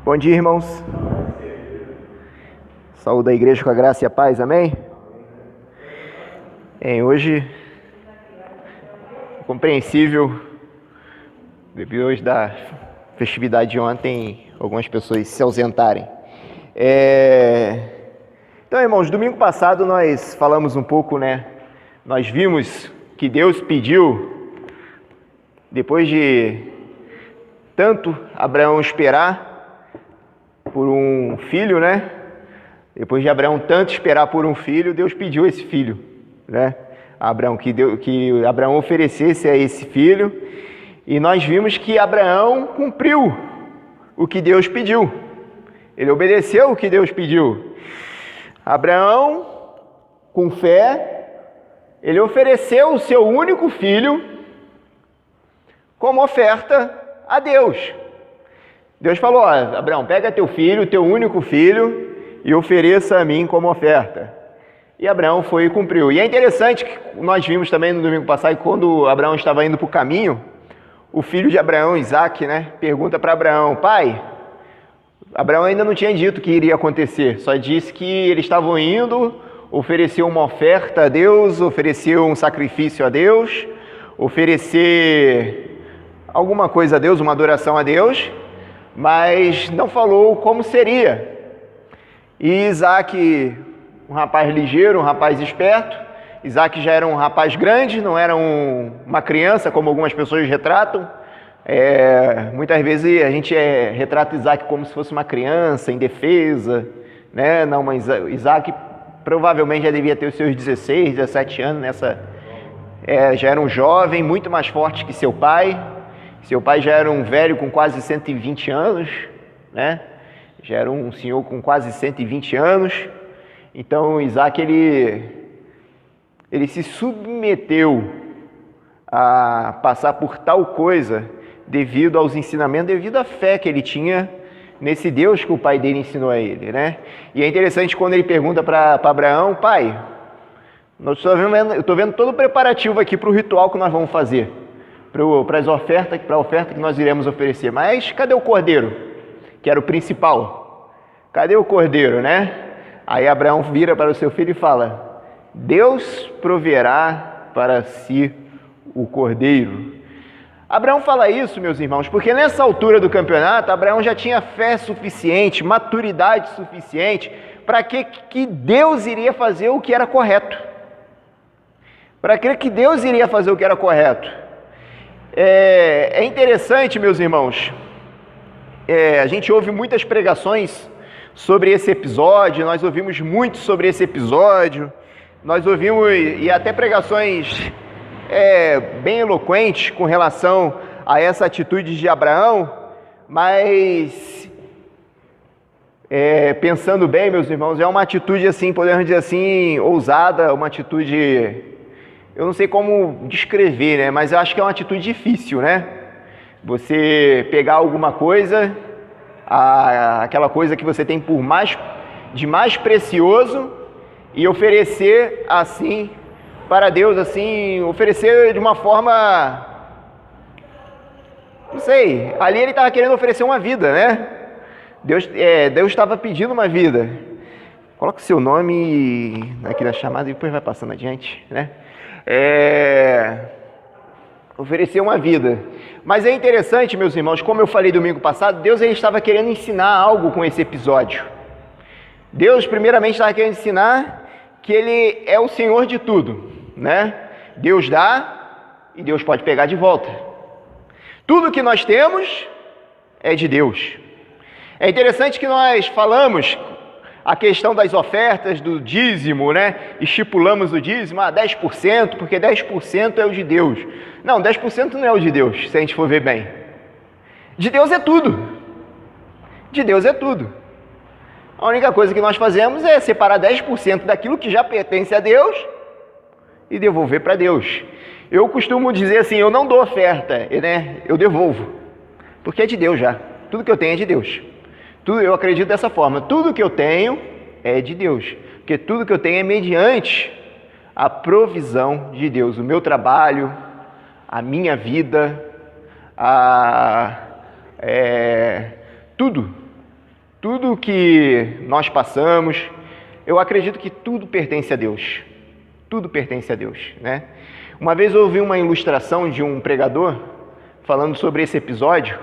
Bom dia, irmãos. Saúde da igreja com a graça e a paz, amém? Hoje, compreensível, depois da festividade de ontem, algumas pessoas se ausentarem. Então, irmãos, domingo passado nós falamos um pouco, Nós vimos que Deus pediu, depois de tanto Abraão esperar por um filho, Depois de Abraão tanto esperar por um filho, Deus pediu esse filho, Abraão, que Abraão oferecesse a esse filho, e nós vimos que Abraão cumpriu o que Deus pediu. Ele obedeceu o que Deus pediu. Abraão, com fé, ele ofereceu o seu único filho como oferta a Deus. Deus falou: Abraão, pega teu filho, teu único filho, e ofereça a mim como oferta. E Abraão foi e cumpriu. E é interessante que nós vimos também no domingo passado, que quando Abraão estava indo para o caminho, o filho de Abraão, Isaque, pergunta para Abraão: pai, Abraão ainda não tinha dito o que iria acontecer, só disse que eles estavam indo, ofereceu uma oferta a Deus, ofereceu um sacrifício a Deus, oferecer alguma coisa a Deus, uma adoração a Deus, mas não falou como seria. E Isaque, um rapaz ligeiro, um rapaz esperto, Isaque já era um rapaz grande, não era uma criança como algumas pessoas retratam. Muitas vezes a gente retrata Isaque como se fosse uma criança, indefesa, Não, mas Isaque provavelmente já devia ter os seus 16, 17 anos, já era um jovem, muito mais forte que seu pai. Seu pai já era um velho com quase 120 anos, Já era um senhor com quase 120 anos. Então Isaque, ele se submeteu a passar por tal coisa devido aos ensinamentos, devido à fé que ele tinha nesse Deus que o pai dele ensinou a ele, E é interessante quando ele pergunta para Abraão: pai, eu estou vendo todo o preparativo aqui para o ritual que nós vamos fazer, para a oferta que nós iremos oferecer, mas cadê o cordeiro, que era o principal? Cadê o cordeiro, Aí Abraão vira para o seu filho e fala: Deus proverá para si o cordeiro. Abraão fala isso, meus irmãos, porque nessa altura do campeonato, Abraão já tinha fé suficiente, maturidade suficiente, para que Deus iria fazer o que era correto. Para crer que Deus iria fazer o que era correto. É interessante, meus irmãos, a gente ouve muitas pregações sobre esse episódio, nós ouvimos muito sobre esse episódio, nós ouvimos e até pregações bem eloquentes com relação a essa atitude de Abraão, mas pensando bem, meus irmãos, é uma atitude assim, podemos dizer assim, ousada, uma atitude, eu não sei como descrever, mas eu acho que é uma atitude difícil, Você pegar alguma coisa, aquela coisa que você tem de mais precioso, e oferecer assim para Deus, assim, oferecer de uma forma, não sei, ali ele estava querendo oferecer uma vida, Deus estava pedindo uma vida. Coloca o seu nome aqui na chamada e depois vai passando adiante, Oferecer uma vida. Mas é interessante, meus irmãos, como eu falei domingo passado, Deus ele estava querendo ensinar algo com esse episódio. Deus primeiramente estava querendo ensinar que Ele é o Senhor de tudo, Deus dá e Deus pode pegar de volta. Tudo que nós temos é de Deus. É interessante que nós falamos a questão das ofertas, do dízimo, Estipulamos o dízimo a 10%, porque 10% é o de Deus. Não, 10% não é o de Deus, se a gente for ver bem. De Deus é tudo. De Deus é tudo. A única coisa que nós fazemos é separar 10% daquilo que já pertence a Deus e devolver para Deus. Eu costumo dizer assim, eu não dou oferta, eu devolvo, porque é de Deus já. Tudo que eu tenho é de Deus. Eu acredito dessa forma, tudo que eu tenho é de Deus, porque tudo que eu tenho é mediante a provisão de Deus. O meu trabalho, a minha vida, tudo Tudo que nós passamos, eu acredito que tudo pertence a Deus. Tudo pertence a Deus, né? Uma vez eu ouvi uma ilustração de um pregador falando sobre esse episódio,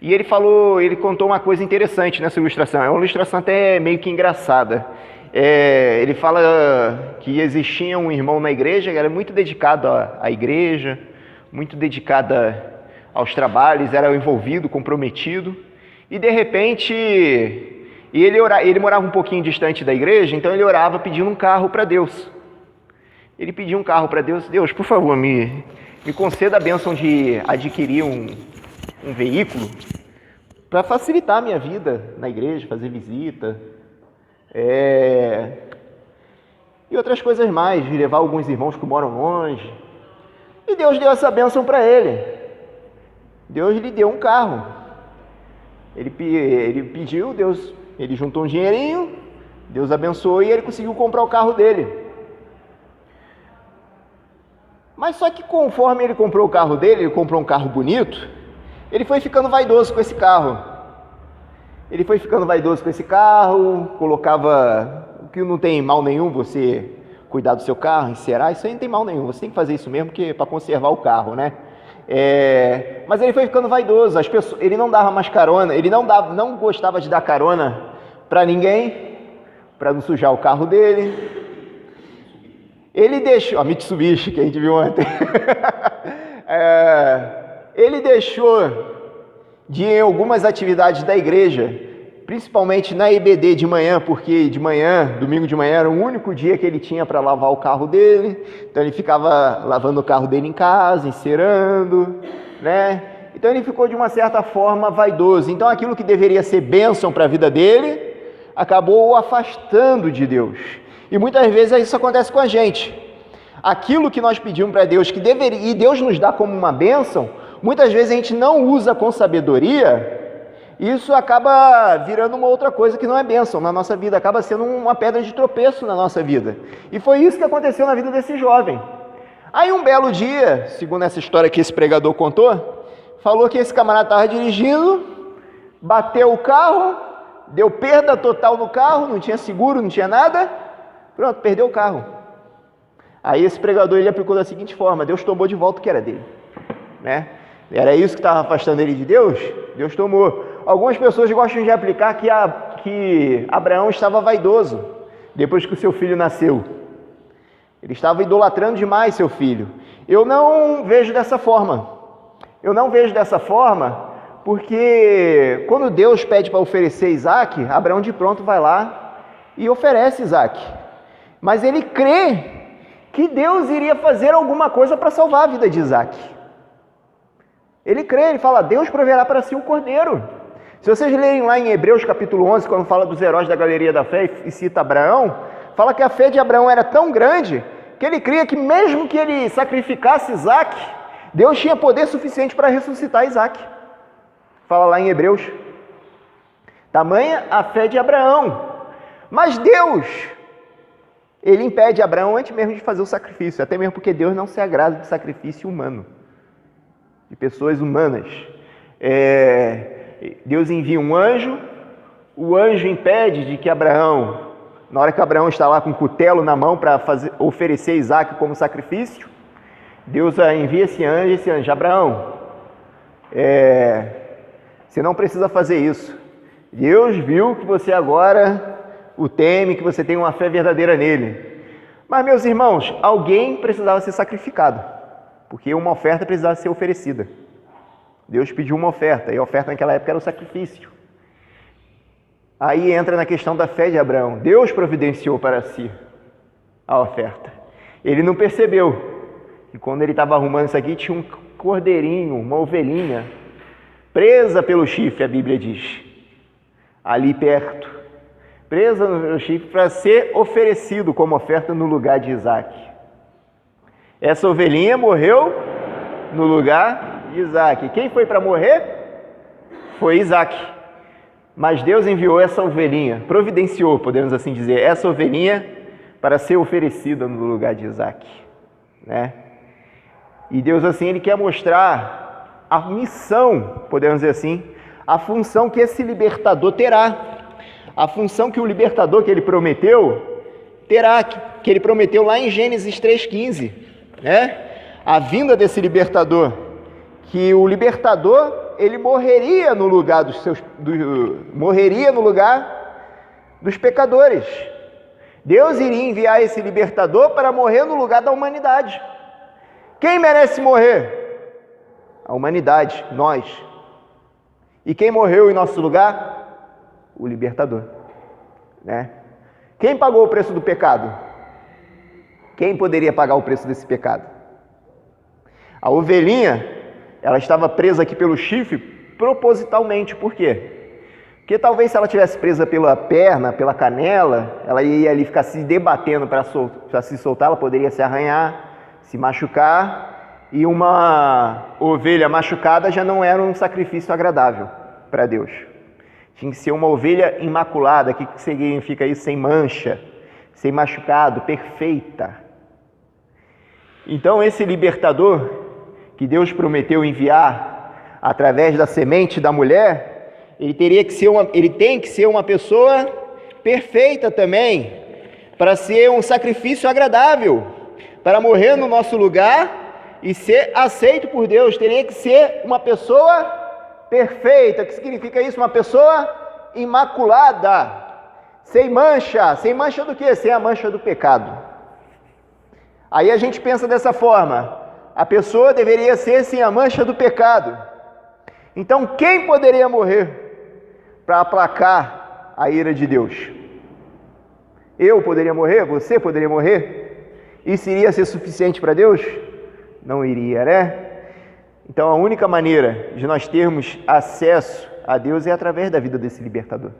e ele contou uma coisa interessante nessa ilustração. É uma ilustração até meio que engraçada. Ele fala que existia um irmão na igreja que era muito dedicado à igreja, muito dedicado aos trabalhos, era envolvido, comprometido, e de repente ele morava um pouquinho distante da igreja, então ele orava pedindo um carro para Deus. Ele pediu um carro para Deus: Deus, por favor, me conceda a bênção de adquirir um veículo para facilitar a minha vida na igreja, fazer visita, e outras coisas mais, de levar alguns irmãos que moram longe. E Deus deu essa bênção para ele. Deus lhe deu um carro. Ele pediu, ele juntou um dinheirinho, Deus abençoou e ele conseguiu comprar o carro dele. Mas só que conforme ele comprou o carro dele, ele comprou um carro bonito, ele foi ficando vaidoso com esse carro. Colocava, o que não tem mal nenhum você cuidar do seu carro, encerar, isso aí não tem mal nenhum, você tem que fazer isso mesmo para conservar o carro, né? Mas ele foi ficando vaidoso, ele não dava mais carona, ele não gostava de dar carona para ninguém, para não sujar o carro dele. Ele deixou, a Mitsubishi que a gente viu ontem, ele deixou de ir em algumas atividades da igreja, principalmente na IBD de manhã, porque domingo de manhã era o único dia que ele tinha para lavar o carro dele, então ele ficava lavando o carro dele em casa, encerando, né? Então ele ficou de uma certa forma vaidoso, então aquilo que deveria ser bênção para a vida dele, acabou o afastando de Deus. E muitas vezes isso acontece com a gente. Aquilo que nós pedimos para Deus, e Deus nos dá como uma bênção, muitas vezes a gente não usa com sabedoria, e isso acaba virando uma outra coisa que não é bênção na nossa vida, acaba sendo uma pedra de tropeço na nossa vida. E foi isso que aconteceu na vida desse jovem. Aí um belo dia, segundo essa história que esse pregador contou, falou que esse camarada estava dirigindo, bateu o carro, deu perda total no carro, não tinha seguro, não tinha nada, pronto, perdeu o carro. Aí esse pregador ele aplicou da seguinte forma: Deus tomou de volta o que era dele, né? Era isso que estava afastando ele de Deus? Deus tomou. Algumas pessoas gostam de aplicar que Abraão estava vaidoso depois que o seu filho nasceu. Ele estava idolatrando demais seu filho. Eu não vejo dessa forma. Porque quando Deus pede para oferecer Isaac, Abraão de pronto vai lá e oferece Isaac. Mas ele crê que Deus iria fazer alguma coisa para salvar a vida de Isaac. Ele crê, ele fala: Deus proverá para si um cordeiro. Se vocês lerem lá em Hebreus capítulo 11, quando fala dos heróis da galeria da fé e cita Abraão, fala que a fé de Abraão era tão grande que ele cria que mesmo que ele sacrificasse Isaac, Deus tinha poder suficiente para ressuscitar Isaac. Fala lá em Hebreus. Tamanha a fé de Abraão. Mas Deus, ele impede Abraão antes mesmo de fazer o sacrifício, até mesmo porque Deus não se agrada de sacrifício humano, de pessoas humanas. Deus envia um anjo, o anjo impede de que Abraão, na hora que Abraão está lá com o cutelo na mão para oferecer Isaac como sacrifício, Deus envia esse anjo: Abraão, você não precisa fazer isso. Deus viu que você agora o teme, que você tem uma fé verdadeira nele. Mas, meus irmãos, alguém precisava ser sacrificado, porque uma oferta precisava ser oferecida. Deus pediu uma oferta, e a oferta naquela época era o sacrifício. Aí entra na questão da fé de Abraão. Deus providenciou para si a oferta. Ele não percebeu que quando ele estava arrumando isso aqui, tinha um cordeirinho, uma ovelhinha, presa pelo chifre, a Bíblia diz, ali perto, presa no chifre para ser oferecido como oferta no lugar de Isaac. Essa ovelhinha morreu no lugar de Isaac. Quem foi para morrer? Foi Isaac. Mas Deus enviou essa ovelhinha, providenciou, podemos assim dizer, essa ovelhinha para ser oferecida no lugar de Isaac, né? E Deus assim, ele quer mostrar a missão, podemos dizer assim, a função que esse libertador terá, a função que o libertador que ele prometeu terá, que ele prometeu lá em Gênesis 3,15, né? A vinda desse libertador, que o libertador ele morreria no lugar dos pecadores. Deus iria enviar esse libertador para morrer no lugar da humanidade. Quem merece morrer? A humanidade, nós. E quem morreu em nosso lugar? O libertador, né? Quem pagou o preço do pecado? Quem poderia pagar o preço desse pecado? A ovelhinha, ela estava presa aqui pelo chifre propositalmente. Por quê? Porque talvez se ela tivesse presa pela perna, pela canela, ela ia ali ficar se debatendo para se soltar, ela poderia se arranhar, se machucar, e uma ovelha machucada já não era um sacrifício agradável para Deus. Tinha que ser uma ovelha imaculada. O que significa isso? Sem mancha, sem machucado, perfeita. Então esse libertador que Deus prometeu enviar através da semente da mulher, ele tem que ser uma pessoa perfeita também, para ser um sacrifício agradável, para morrer no nosso lugar e ser aceito por Deus. Teria que ser uma pessoa perfeita. O que significa isso? Uma pessoa imaculada, sem mancha. Sem mancha do quê? Sem a mancha do pecado. Aí a gente pensa dessa forma: a pessoa deveria ser sem a mancha do pecado. Então quem poderia morrer para aplacar a ira de Deus? Eu poderia morrer? Você poderia morrer? Isso iria ser suficiente para Deus? Não iria, né? Então a única maneira de nós termos acesso a Deus é através da vida desse libertador.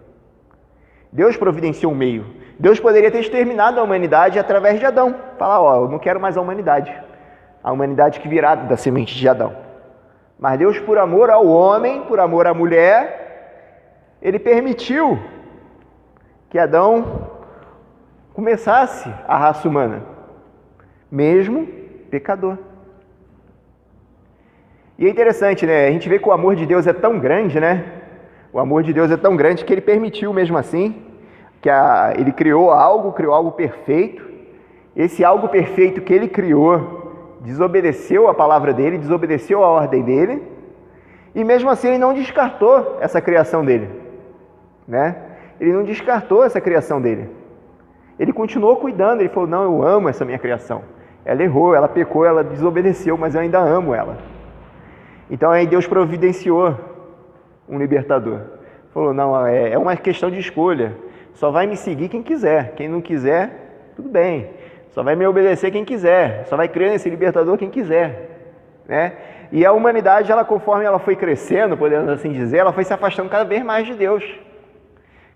Deus providenciou um meio. Deus poderia ter exterminado a humanidade através de Adão. Falar, eu não quero mais a humanidade que virá da semente de Adão. Mas Deus, por amor ao homem, por amor à mulher, Ele permitiu que Adão começasse a raça humana, mesmo pecador. E é interessante, né? A gente vê que o amor de Deus é tão grande, né? O amor de Deus é tão grande que Ele permitiu mesmo assim, que Ele criou algo perfeito. Esse algo perfeito que Ele criou desobedeceu a palavra dEle, desobedeceu a ordem dEle, e mesmo assim Ele não descartou essa criação dEle, né? Ele não descartou essa criação dEle. Ele continuou cuidando. Ele falou, não, eu amo essa minha criação. Ela errou, ela pecou, ela desobedeceu, mas eu ainda amo ela. Então aí Deus providenciou um libertador. Falou, não, é uma questão de escolha. Só vai me seguir quem quiser. Quem não quiser, tudo bem. Só vai me obedecer quem quiser. Só vai crer nesse libertador quem quiser, né? E a humanidade, conforme ela foi crescendo, podemos assim dizer, ela foi se afastando cada vez mais de Deus,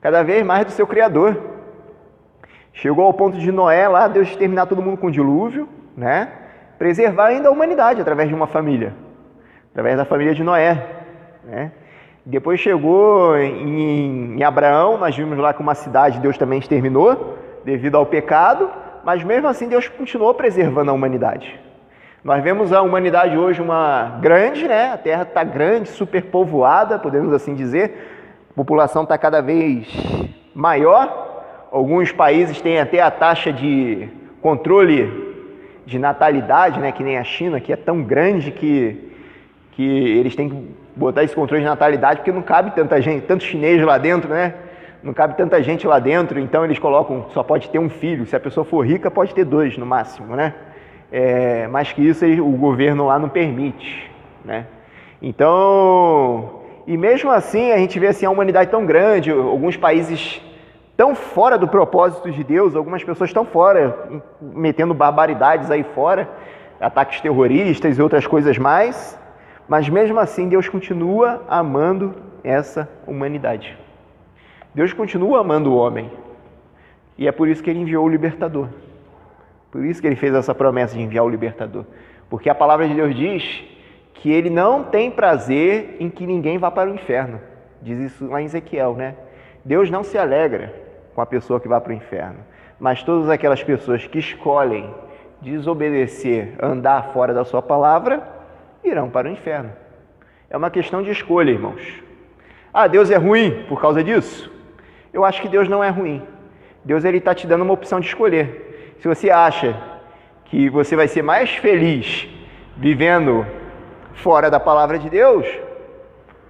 cada vez mais do seu Criador. Chegou ao ponto de Noé lá, Deus exterminar todo mundo com dilúvio, né? Preservar ainda a humanidade através de uma família, através da família de Noé, né? Depois chegou em Abraão, nós vimos lá que uma cidade Deus também exterminou devido ao pecado, mas mesmo assim Deus continuou preservando a humanidade. Nós vemos a humanidade hoje uma grande, né? A Terra está grande, superpovoada, podemos assim dizer. A população está cada vez maior. Alguns países têm até a taxa de controle de natalidade, né? Que nem a China, que é tão grande que eles têm que botar esse controle de natalidade, porque não cabe tanta gente, tanto chinês lá dentro, né? Não cabe tanta gente lá dentro, então eles colocam, só pode ter um filho. Se a pessoa for rica, pode ter 2 no máximo, né? Mais que isso, o governo lá não permite, né? Então, e mesmo assim, a gente vê assim, a humanidade tão grande, alguns países tão fora do propósito de Deus, algumas pessoas estão fora, metendo barbaridades aí fora, ataques terroristas e outras coisas mais, mas mesmo assim Deus continua amando essa humanidade. Deus continua amando o homem, e é por isso que Ele enviou o libertador. Por isso que Ele fez essa promessa de enviar o libertador. Porque a palavra de Deus diz que Ele não tem prazer em que ninguém vá para o inferno. Diz isso lá em Ezequiel, né? Deus não se alegra com a pessoa que vai para o inferno, mas todas aquelas pessoas que escolhem desobedecer, andar fora da sua palavra, irão para o inferno. É uma questão de escolha, irmãos. Deus é ruim por causa disso? Eu acho que Deus não é ruim. Deus está te dando uma opção de escolher. Se você acha que você vai ser mais feliz vivendo fora da palavra de Deus,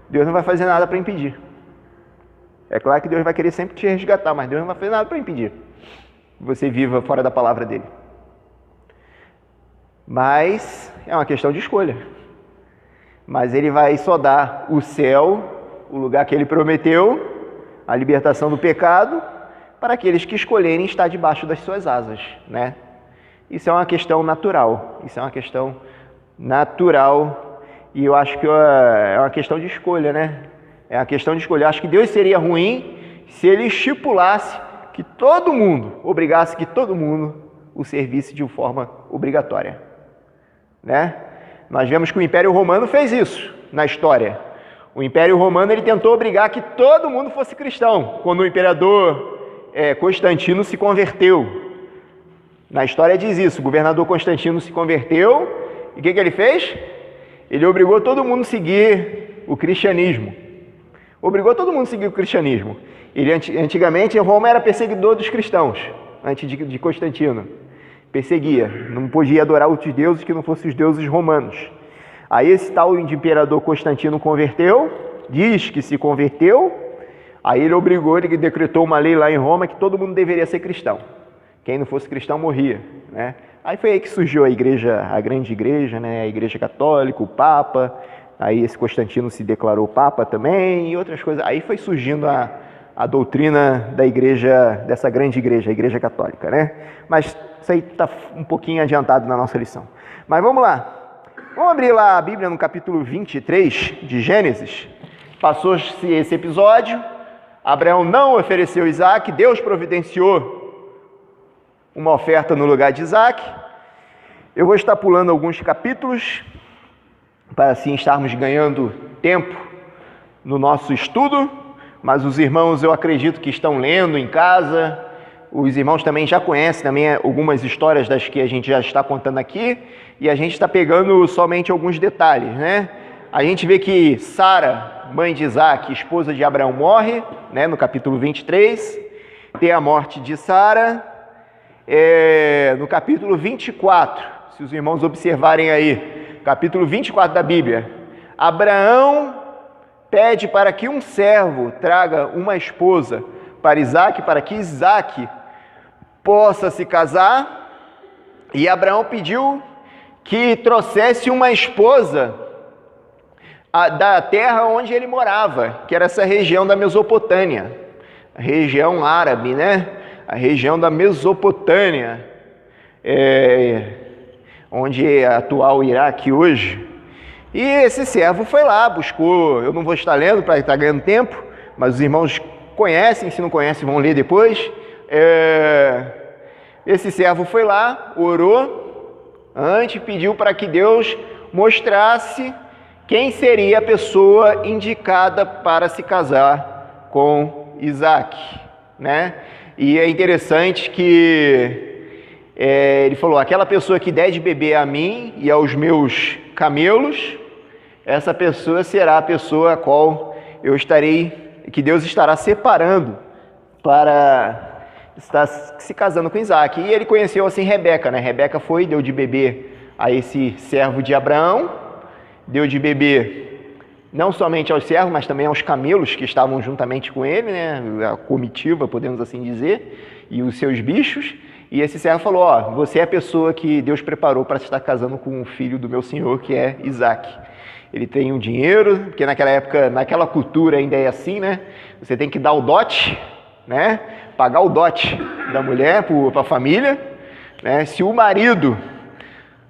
Deus não vai fazer nada para impedir. É claro que Deus vai querer sempre te resgatar, mas Deus não vai fazer nada para impedir que você viva fora da palavra dele. Mas é uma questão de escolha. Mas ele vai só dar o céu, o lugar que ele prometeu, a libertação do pecado, para aqueles que escolherem estar debaixo das suas asas, né? Isso é uma questão natural. Isso é uma questão natural. E eu acho que é uma questão de escolha, né? É uma questão de escolha. Eu acho que Deus seria ruim se ele estipulasse que todo mundo, obrigasse que todo mundo o servisse de forma obrigatória, né? Nós vemos que o Império Romano fez isso na história. O Império Romano ele tentou obrigar que todo mundo fosse cristão, quando o imperador Constantino se converteu. Na história diz isso, o governador Constantino se converteu, e o que ele fez? Ele obrigou todo mundo a seguir o cristianismo. Obrigou todo mundo a seguir o cristianismo. Antigamente, Roma era perseguidor dos cristãos, antes de Constantino. Perseguia, não podia adorar outros deuses que não fossem os deuses romanos. Aí esse tal de imperador Constantino converteu, diz que se converteu, aí ele decretou uma lei lá em Roma que todo mundo deveria ser cristão. Quem não fosse cristão morria, né? Aí foi aí que surgiu a igreja, a grande igreja, né? A igreja católica, o Papa. Aí esse Constantino se declarou Papa também e outras coisas. Aí foi surgindo a doutrina da igreja, dessa grande igreja, a igreja católica, né? Mas isso aí está um pouquinho adiantado na nossa lição. Mas vamos lá. Vamos abrir lá a Bíblia no capítulo 23 de Gênesis. Passou-se esse episódio. Abraão não ofereceu Isaac. Deus providenciou uma oferta no lugar de Isaac. Eu vou estar pulando alguns capítulos para assim estarmos ganhando tempo no nosso estudo, mas os irmãos eu acredito que estão lendo em casa, os irmãos também já conhecem também algumas histórias das que a gente já está contando aqui, e a gente está pegando somente alguns detalhes, né? A gente vê que Sara, mãe de Isaac, esposa de Abraão, morre, né, no capítulo 23, tem a morte de Sara. No capítulo 24, se os irmãos observarem aí, capítulo 24 da Bíblia, Abraão pede para que um servo traga uma esposa para Isaac, para que Isaac possa se casar, e Abraão pediu que trouxesse uma esposa da terra onde ele morava, que era essa região da Mesopotâmia, a região árabe, né? A região da Mesopotâmia, onde é a atual Iraque hoje. E esse servo foi lá, buscou, eu não vou estar lendo para estar ganhando tempo, mas os irmãos conhecem, se não conhecem vão ler depois. Esse servo foi lá, orou, antes pediu para que Deus mostrasse quem seria a pessoa indicada para se casar com Isaac, né? E é interessante que ele falou, aquela pessoa que der de beber a mim e aos meus camelos, essa pessoa será a pessoa a qual que Deus estará separando para estar se casando com Isaac. E ele conheceu assim Rebeca, né? Rebeca deu de beber a esse servo de Abraão, deu de beber não somente aos servos, mas também aos camelos que estavam juntamente com ele, né? A comitiva, podemos assim dizer, e os seus bichos. E esse servo falou, você é a pessoa que Deus preparou para estar casando com o filho do meu senhor, que é Isaac. Ele tem um dinheiro, porque naquela época, naquela cultura ainda é assim, né? Você tem que dar o dote, né? Pagar o dote da mulher para a família, né? Se o marido,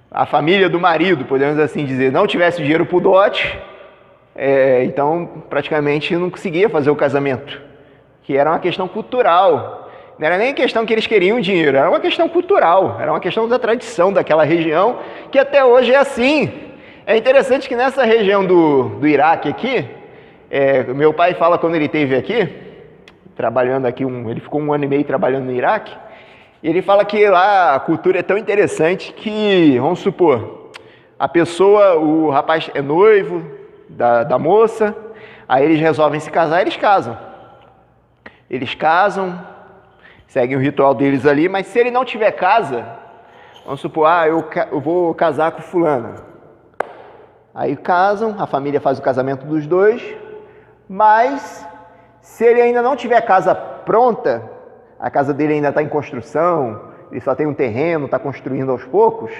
a família do marido, podemos assim dizer, não tivesse dinheiro para o dote, então praticamente não conseguia fazer o casamento, que era uma questão cultural. Não era nem questão que eles queriam dinheiro, era uma questão cultural, era uma questão da tradição daquela região, que até hoje é assim. É interessante que nessa região do Iraque aqui, meu pai fala quando ele esteve aqui, trabalhando aqui, ele ficou 1 ano e meio trabalhando no Iraque, e ele fala que lá a cultura é tão interessante que, vamos supor, o rapaz é noivo da moça, Aí eles resolvem se casar, eles casam. Eles casam, seguem o ritual deles ali, mas se ele não tiver casa, vamos supor, eu vou casar com fulana. Aí casam, a família faz o casamento dos dois, mas se ele ainda não tiver casa pronta, a casa dele ainda está em construção, ele só tem um terreno, está construindo aos poucos,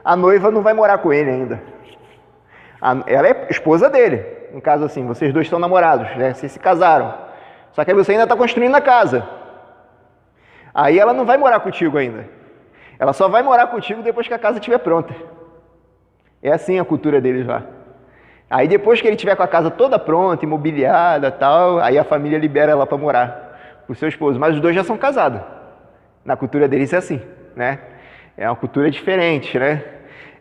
a noiva não vai morar com ele ainda. Ela é esposa dele. No caso assim, vocês dois estão namorados, né? Vocês se casaram. Só que aí você ainda está construindo a casa. Aí ela não vai morar contigo ainda. Ela só vai morar contigo depois que a casa estiver pronta. É assim a cultura deles lá. Aí depois que ele tiver com a casa toda pronta, imobiliada, tal, aí a família libera ela para morar com o seu esposo. Mas os dois já são casados. Na cultura deles é assim, né? É uma cultura diferente, né?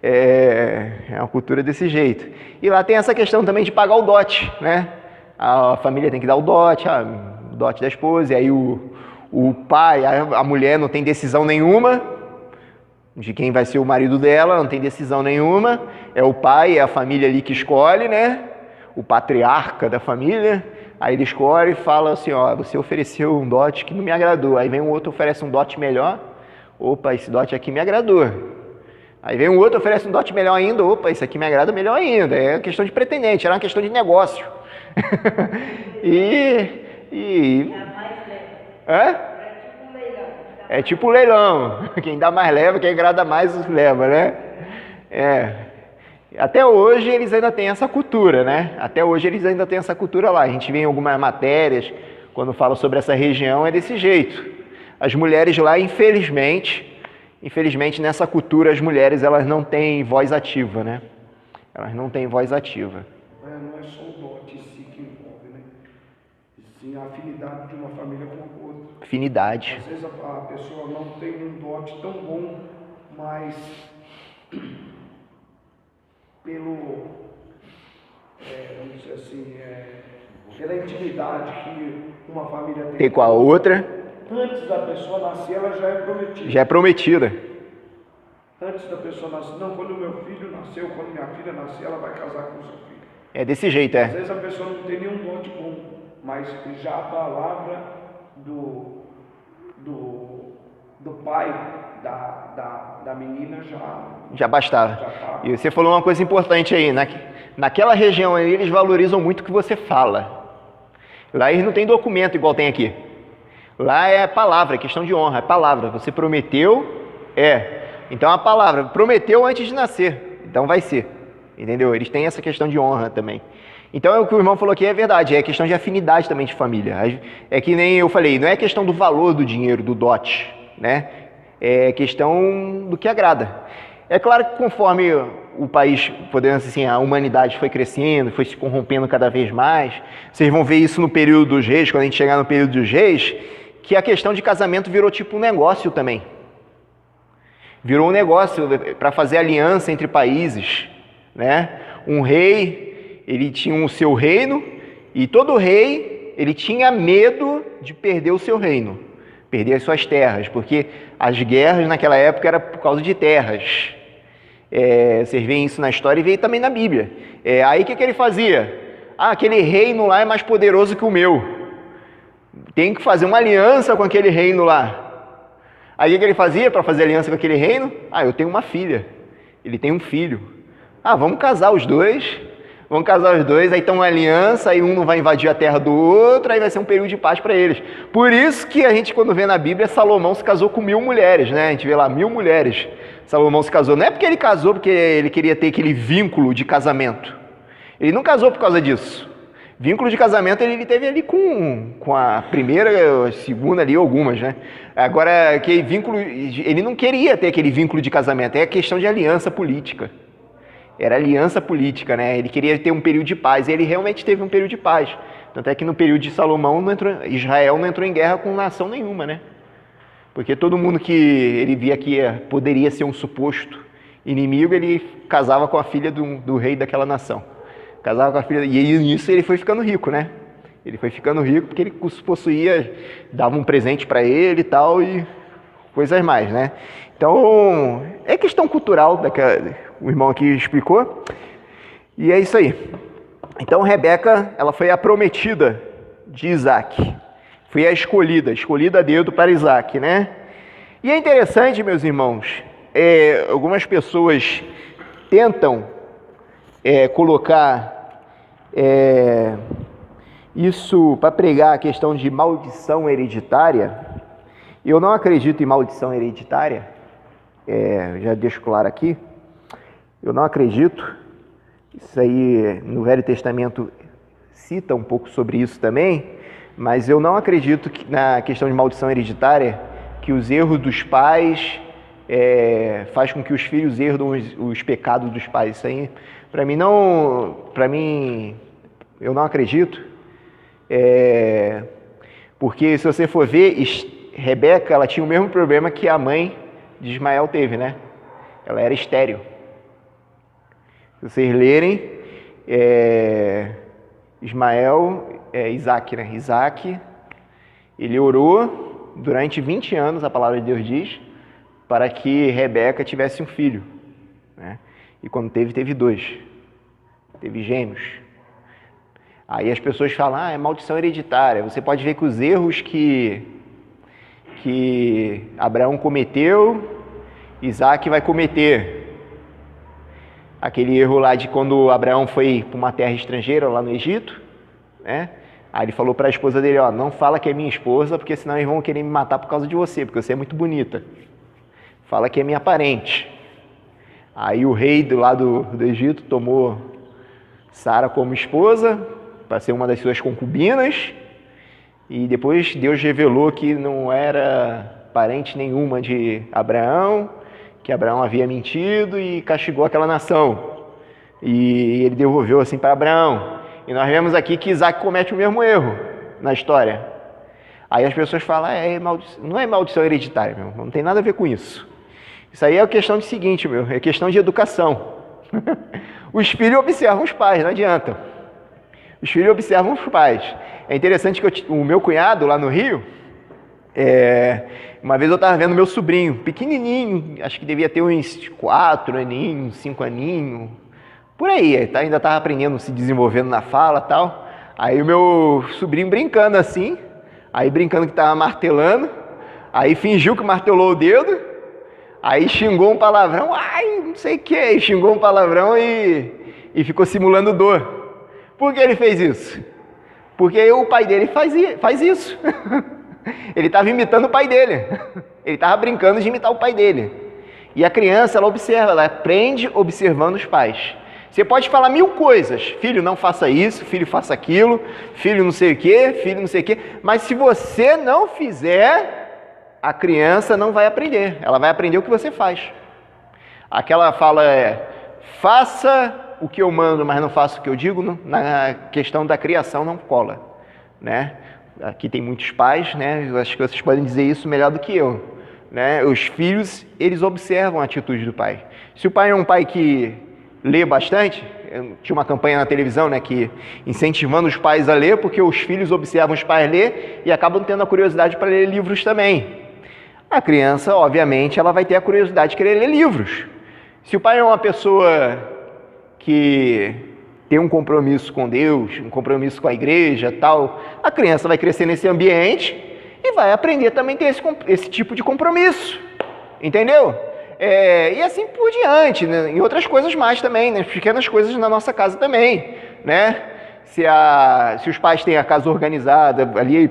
É uma cultura desse jeito. E lá tem essa questão também de pagar o dote, né? A família tem que dar o dote da esposa, e aí o pai, a mulher não tem decisão nenhuma de quem vai ser o marido dela, não tem decisão nenhuma, é o pai, é a família ali que escolhe, né? O patriarca da família, aí ele escolhe e fala assim, ó, você ofereceu um dote que não me agradou, aí vem um outro oferece um dote melhor, opa, esse dote aqui me agradou. Aí vem um outro, oferece um dote melhor ainda, opa, isso aqui me agrada melhor ainda. É questão de pretendente, era uma questão de negócio. Hã? É tipo leilão. Quem dá mais leva, quem agrada mais leva, né? Até hoje eles ainda têm essa cultura, né? Até hoje eles ainda têm essa cultura lá. A gente vê em algumas matérias, quando fala sobre essa região, é desse jeito. As mulheres lá, infelizmente, nessa cultura, as mulheres elas não têm voz ativa, né? Elas não têm voz ativa. Não é só o dote em si que envolve, né? E sim a afinidade de uma família com a outra. Afinidade. Às vezes a pessoa não tem um dote tão bom, mas vamos dizer assim, pela intimidade que uma família tem com a outra. Antes da pessoa nascer, ela já é prometida. Já é prometida. Antes da pessoa nascer, não, quando meu filho nasceu, quando minha filha nascer, ela vai casar com o seu filho. É desse jeito, Às vezes a pessoa não tem nenhum dote bom, mas já a palavra do pai da menina já bastava. Já E você falou uma coisa importante aí, naquela região aí eles valorizam muito o que você fala. Lá eles não tem documento igual tem aqui. Lá é palavra, é questão de honra, é palavra. Você prometeu, então a palavra, prometeu antes de nascer, então vai ser. Entendeu? Eles têm essa questão de honra também. Então o que o irmão falou aqui é verdade, é questão de afinidade também de família. É que nem eu falei, não é questão do valor do dinheiro, do dote, né? É questão do que agrada. É claro que conforme o país, podemos dizer assim, a humanidade foi crescendo, foi se corrompendo cada vez mais, vocês vão ver isso no período dos reis, quando a gente chegar no período dos reis, que a questão de casamento virou tipo um negócio também. Virou um negócio para fazer aliança entre países, né? Um rei, ele tinha o seu reino, e todo rei, ele tinha medo de perder o seu reino, perder as suas terras, porque as guerras naquela época eram por causa de terras. Vocês veem isso na história e veem também na Bíblia. Aí o que ele fazia? Aquele reino lá é mais poderoso que o meu. Tem que fazer uma aliança com aquele reino lá. Aí o que ele fazia para fazer aliança com aquele reino? Eu tenho uma filha. Ele tem um filho. Vamos casar os dois. Aí tem uma aliança, aí um não vai invadir a terra do outro, aí vai ser um período de paz para eles. Por isso que a gente, quando vê na Bíblia, Salomão se casou com 1000 mulheres, né? A gente vê lá 1000 mulheres. Salomão se casou. Não é porque ele casou porque ele queria ter aquele vínculo de casamento. Ele não casou por causa disso. Vínculo de casamento ele teve ali com a primeira, a segunda ali, algumas, né? Agora, que vínculo, ele não queria ter aquele vínculo de casamento, é questão de aliança política. Era aliança política, né? Ele queria ter um período de paz, e ele realmente teve um período de paz. Tanto é que no período de Salomão, Israel não entrou em guerra com nação nenhuma, né? Porque todo mundo que ele via que poderia ser um suposto inimigo, ele casava com a filha do rei daquela nação. Casava com a filha, e nisso ele foi ficando rico, né? Ele foi ficando rico porque ele possuía, dava um presente para ele e tal, e coisas mais, né? Então, é questão cultural, o irmão aqui explicou, e é isso aí. Então Rebeca, ela foi a prometida de Isaac. Foi a escolhida a dedo para Isaac, né? E é interessante, meus irmãos, algumas pessoas tentam colocar isso para pregar a questão de maldição hereditária. Eu não acredito em maldição hereditária, já deixo claro aqui, eu não acredito. Isso aí no Velho Testamento cita um pouco sobre isso também, mas eu não acredito que, na questão de maldição hereditária, que os erros dos pais faz com que os filhos herdam os pecados dos pais. Isso aí, para mim, eu não acredito, porque se você for ver, Rebeca, ela tinha o mesmo problema que a mãe de Ismael teve, né? Ela era estéril. Se vocês lerem, Isaac, né? Isaac, ele orou durante 20 anos, a palavra de Deus diz, para que Rebeca tivesse um filho, né? E quando teve 2, teve gêmeos. Aí as pessoas falam, é maldição hereditária. Você pode ver que os erros que Abraão cometeu, Isaac vai cometer. Aquele erro lá de quando Abraão foi para uma terra estrangeira, lá no Egito, né? Aí ele falou para a esposa dele, não fala que é minha esposa, porque senão eles vão querer me matar por causa de você, porque você é muito bonita. Fala que é minha parente. Aí o rei do Egito tomou Sara como esposa, para ser uma das suas concubinas, e depois Deus revelou que não era parente nenhuma de Abraão, que Abraão havia mentido e castigou aquela nação. E ele devolveu assim para Abraão. E nós vemos aqui que Isaac comete o mesmo erro na história. Aí as pessoas falam, não é maldição hereditária, meu, não tem nada a ver com isso. Isso aí é questão de seguinte, é questão de educação. Os filhos observam os pais, não adianta. Os filhos observam os pais. É interessante que o meu cunhado lá no Rio, uma vez eu estava vendo meu sobrinho, pequenininho, acho que devia ter uns 4 aninhos, 5 aninhos, por aí, ainda estava aprendendo, se desenvolvendo na fala e tal. Aí o meu sobrinho brincando assim, aí brincando que estava martelando, aí fingiu que martelou o dedo, aí xingou um palavrão, não sei o que, xingou um palavrão e ficou simulando dor. Por que ele fez isso? Porque o pai dele faz isso. Ele estava imitando o pai dele. Ele estava brincando de imitar o pai dele. E a criança, ela observa, ela aprende observando os pais. Você pode falar 1000 coisas. Filho, não faça isso. Filho, faça aquilo. Filho, não sei o quê. Filho, não sei o quê. Mas se você não fizer, a criança não vai aprender. Ela vai aprender o que você faz. Aquela fala faça o que eu mando, mas não faça o que eu digo. Na questão da criação não cola, né? Aqui tem muitos pais, né? Eu acho que vocês podem dizer isso melhor do que eu, né? Os filhos, eles observam a atitude do pai. Se o pai é um pai que lê bastante, tinha uma campanha na televisão, né, que incentivando os pais a ler, porque os filhos observam os pais ler e acabam tendo a curiosidade para ler livros também. A criança, obviamente, ela vai ter a curiosidade de querer ler livros. Se o pai é uma pessoa que tem um compromisso com Deus, um compromisso com a igreja, tal, a criança vai crescer nesse ambiente e vai aprender também a ter esse tipo de compromisso, entendeu? E assim por diante, né? Em outras coisas mais também, né? Pequenas coisas na nossa casa também, né? Se os pais têm a casa organizada ali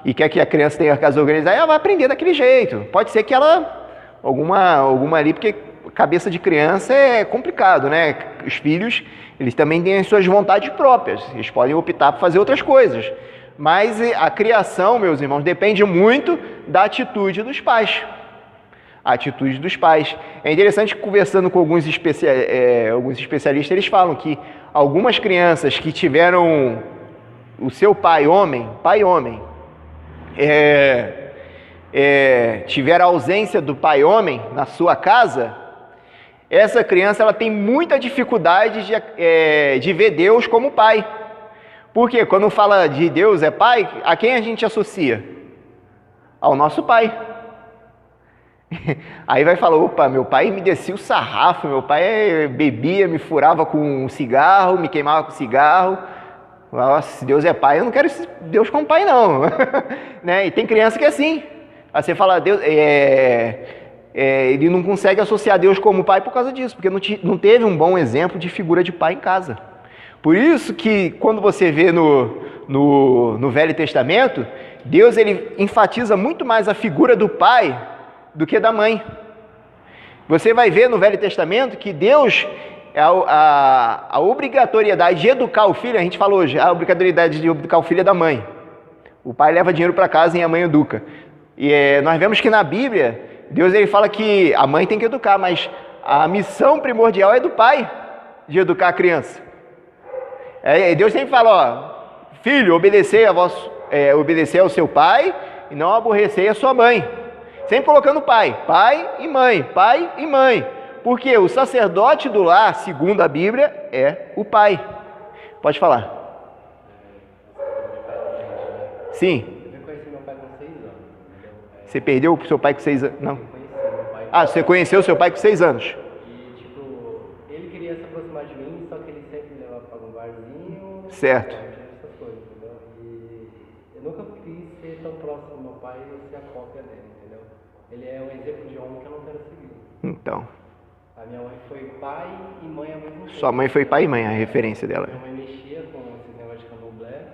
e quer que a criança tenha a casa organizada, ela vai aprender daquele jeito. Pode ser que alguma ali, porque cabeça de criança é complicado, né? Os filhos, eles também têm as suas vontades próprias, eles podem optar por fazer outras coisas. Mas a criação, meus irmãos, depende muito da atitude dos pais. A atitude dos pais. É interessante que, conversando com alguns especialistas, eles falam que algumas crianças que tiveram o seu pai homem, tiver a ausência do pai homem na sua casa, essa criança ela tem muita dificuldade de ver Deus como pai. Porque quando fala de Deus é pai, a quem a gente associa? Ao nosso pai. Aí vai falar, opa, meu pai me descia o sarrafo, meu pai bebia, me furava com um cigarro, me queimava com cigarro. Nossa, se Deus é pai, eu não quero esse Deus como pai, não. Né? E tem criança que é assim. Aí você fala, Deus, ele não consegue associar Deus como pai por causa disso, porque não teve um bom exemplo de figura de pai em casa. Por isso que quando você vê no Velho Testamento, Deus ele enfatiza muito mais a figura do pai do que da mãe. Você vai ver no Velho Testamento que Deus, a obrigatoriedade de educar o filho, a gente falou hoje, a obrigatoriedade de educar o filho é da mãe. O pai leva dinheiro para casa e a mãe educa. E nós vemos que na Bíblia, Deus ele fala que a mãe tem que educar, mas a missão primordial é do pai de educar a criança. Deus sempre fala, ó, filho, obedecer ao seu pai e não aborrecer a sua mãe. Sempre colocando pai e mãe, pai e mãe. Porque o sacerdote do lar, segundo a Bíblia, é o pai. Pode falar. Sim. Eu conheci meu pai com 6 anos. Você perdeu o seu pai com 6 anos? Não. Você conheceu o seu pai com 6 anos. E, tipo, ele queria se aproximar de mim, só que ele sempre me levava para um barzinho. Certo. Essas coisas, entendeu? E eu nunca quis ser tão próximo do meu pai e ser a cópia dele, entendeu? Ele é um exemplo de homem que eu não quero seguir. Então. A minha mãe foi pai e mãe ao mesmo tempo. Sua mãe foi pai e mãe, a referência dela. Minha mãe mexia com esses negócios de candomblé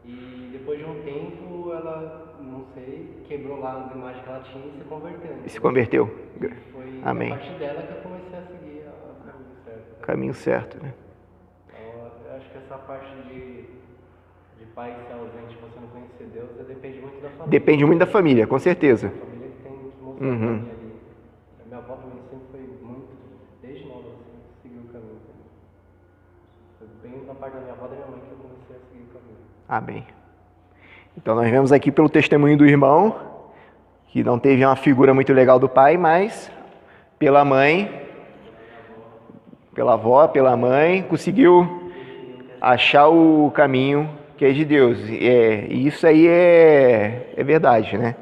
e depois de um tempo ela, não sei, quebrou lá as imagens que ela tinha e se converteu. E se converteu. Foi Amém. a partir dela que eu comecei a seguir o caminho certo. Caminho certo, né? Então, eu acho que essa parte de pai ser ausente, você não conhecer Deus, depende muito da família. Depende muito da família, com certeza. A família que tem que mostrar o caminho ali. A minha avó também sempre foi muito, desde nova, assim, seguiu o caminho. Foi bem na parte da minha avó e da minha mãe que eu comecei a seguir o caminho. Amém. Então nós vemos aqui pelo testemunho do irmão, que não teve uma figura muito legal do pai, mas pela mãe, pela avó, pela mãe, conseguiu achar o caminho que é de Deus. E isso aí é verdade, né?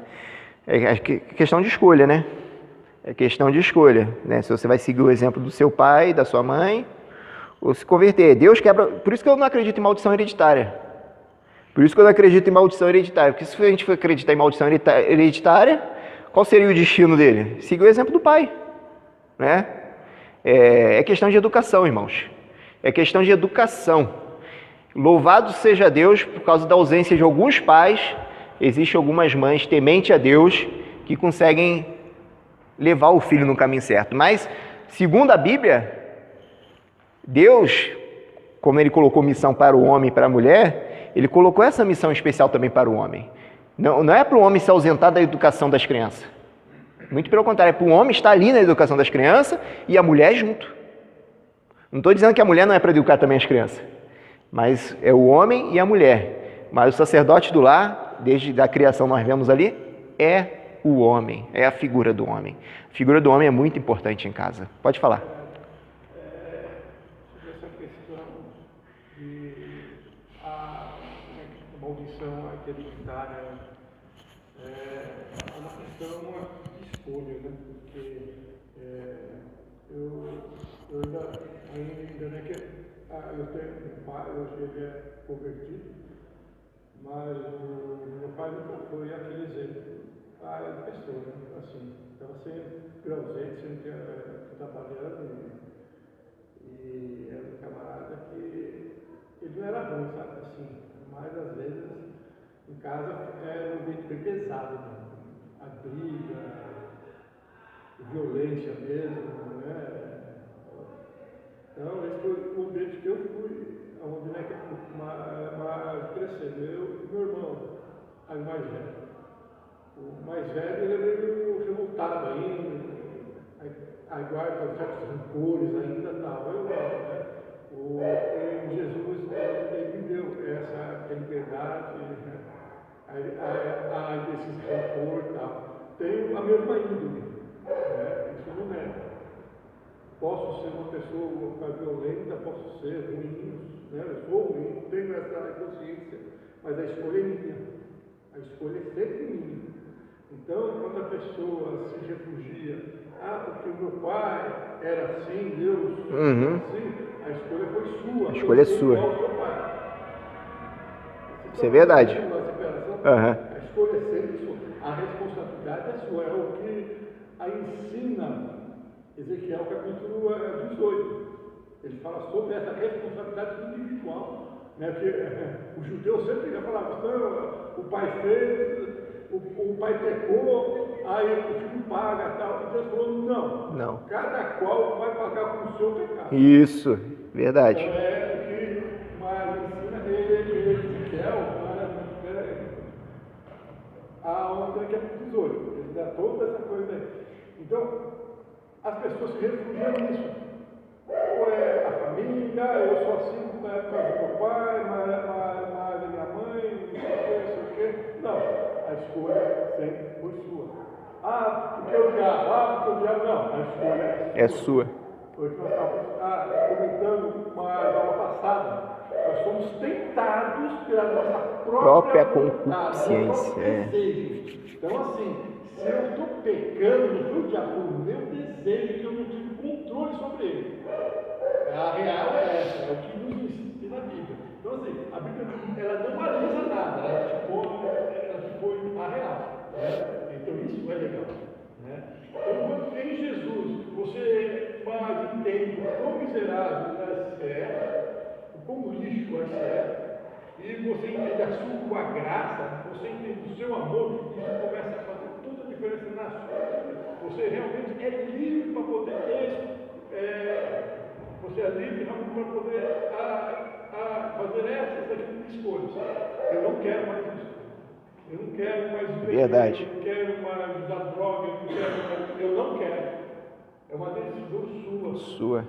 É questão de escolha, né? É questão de escolha, né? Se você vai seguir o exemplo do seu pai, da sua mãe, ou se converter. Deus quebra... Por isso que eu não acredito em maldição hereditária. Por isso que eu não acredito em maldição hereditária. Porque se a gente for acreditar em maldição hereditária, qual seria o destino dele? Seguir o exemplo do pai, né? É questão de educação, irmãos. É questão de educação. Louvado seja Deus, por causa da ausência de alguns pais, existem algumas mães temente a Deus que conseguem levar o filho no caminho certo. Mas, segundo a Bíblia, Deus, como ele colocou missão para o homem e para a mulher, ele colocou essa missão especial também para o homem. Não é para o homem se ausentar da educação das crianças. Muito pelo contrário, é para o homem estar ali na educação das crianças e a mulher junto. Não estou dizendo que a mulher não é para educar também as crianças, mas é o homem e a mulher. Mas o sacerdote do lar, desde a criação nós vemos ali, é o homem, é a figura do homem. A figura do homem é muito importante em casa. Pode falar. Sobre essa questão de a maldição hereditária, é uma questão de escolha, né? Porque eu ainda não é que eu tenho um pai, hoje ele é convertido, mas o meu pai nunca foi aquele exemplo. A pessoa, né? Assim, estava sempre ausente, sempre trabalhando e era um camarada que ele não era ruim, sabe? Assim, mas às vezes em casa era um ambiente bem pesado, né? A briga, a violência mesmo, né? Então, esse foi o ambiente que eu fui, onde né, crescendo, eu e meu irmão, aí mais velho. O mais velho, ele é meio revoltado ainda, aí guarda certos rancores ainda e tal. Eu não, né? Jesus, ele me deu essa liberdade, né? Desses rancor e tal. Tenho a mesma índole, né? Isso não é. Posso ser uma pessoa violenta, posso ser ruim, né? Eu sou ruim, tenho essa consciência, mas a escolha é minha. A escolha é sempre minha. Então, quando a pessoa se refugia, porque o meu pai era assim, Deus assim, a escolha foi sua. A escolha é sua. Igual ao seu pai. Isso é verdade. A escolha é sempre sua. A responsabilidade é sua. É o que a ensina Ezequiel capítulo 18. Ele fala sobre essa responsabilidade individual. Né? Porque o judeu sempre ia falar, o pai fez, o pai pecou, aí o filho paga tal. E Deus falou, não. Cada qual vai pagar com o seu pecado. Isso, verdade. Então é o que mais ensina Ezequiel, a onda que é para 18. Ele dá toda essa coisa aí. Então, as pessoas se refugiam nisso. Ou é a família, eu sou assim por causa do meu pai, mas a minha mãe, não sei o quê. Não, a escolha sempre foi sua. Porque o diabo, não, a escolha é sua. Foi o que nós estávamos comentando na aula passada. Nós somos tentados pela nossa própria concupiscência. Então, assim, se eu estou pecando, foi o diabo, o meu desejo que eu não tive controle sobre ele. A real é essa, é o que nos ensina a Bíblia. Então, assim, a Bíblia ela não analisa nada, ela te põe a real. Né? Então, isso é legal. Né? Então, em Jesus, você mais entende o quão miserável você é, o quão lixo você é, e você entende a sua graça, você entende o seu amor, e isso começa a fazer toda a diferença na sua vida. Você realmente é livre para poder você é livre para poder fazer essas escolhas. Eu não quero mais isso. Eu não quero mais beber. Verdade. Eu não quero mais usar droga. Eu não quero. É uma decisão sua.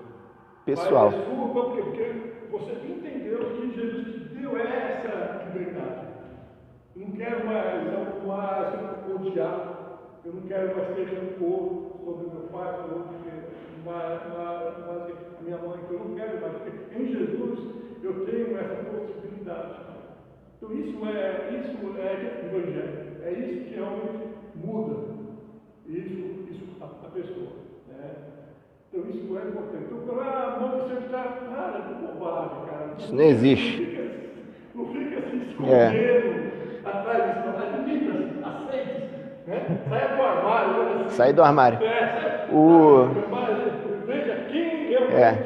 Pessoal. Mas é sua por quê? Porque você entendeu que Jesus te deu essa liberdade. Eu não quero mais odiar. Eu não quero mais ter rancor sobre meu pai, sobre a minha mãe, que eu não quero mais. Porque em Jesus eu tenho essa possibilidade. Então isso é evangelho. É isso que realmente muda a pessoa. Né? Então isso é importante. Então, maldição está bobagem, cara. Isso não existe. Não fica assim escondendo atrás disso, admita-se, aceite. Né? Saia do armário. Sai do armário. Veja quem realmente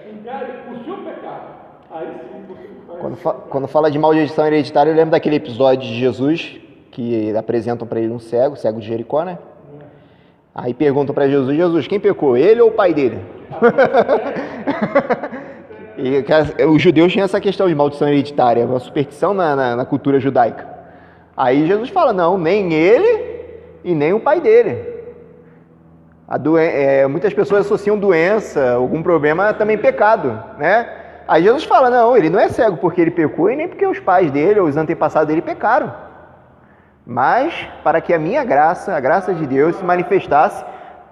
encare o seu pecado. Aí sim você faz. Quando fala de maldição hereditária, eu lembro daquele episódio de Jesus, que apresentam para ele um cego de Jericó, né? Aí perguntam para Jesus, quem pecou, ele ou o pai dele? E os judeus tinham essa questão de maldição hereditária, uma superstição na cultura judaica. Aí Jesus fala, não, nem ele e nem o pai dele. Muitas pessoas associam doença, algum problema, também pecado, né? Aí Jesus fala, não, ele não é cego porque ele pecou e nem porque os pais dele ou os antepassados dele pecaram. Mas para que a minha graça, a graça de Deus, se manifestasse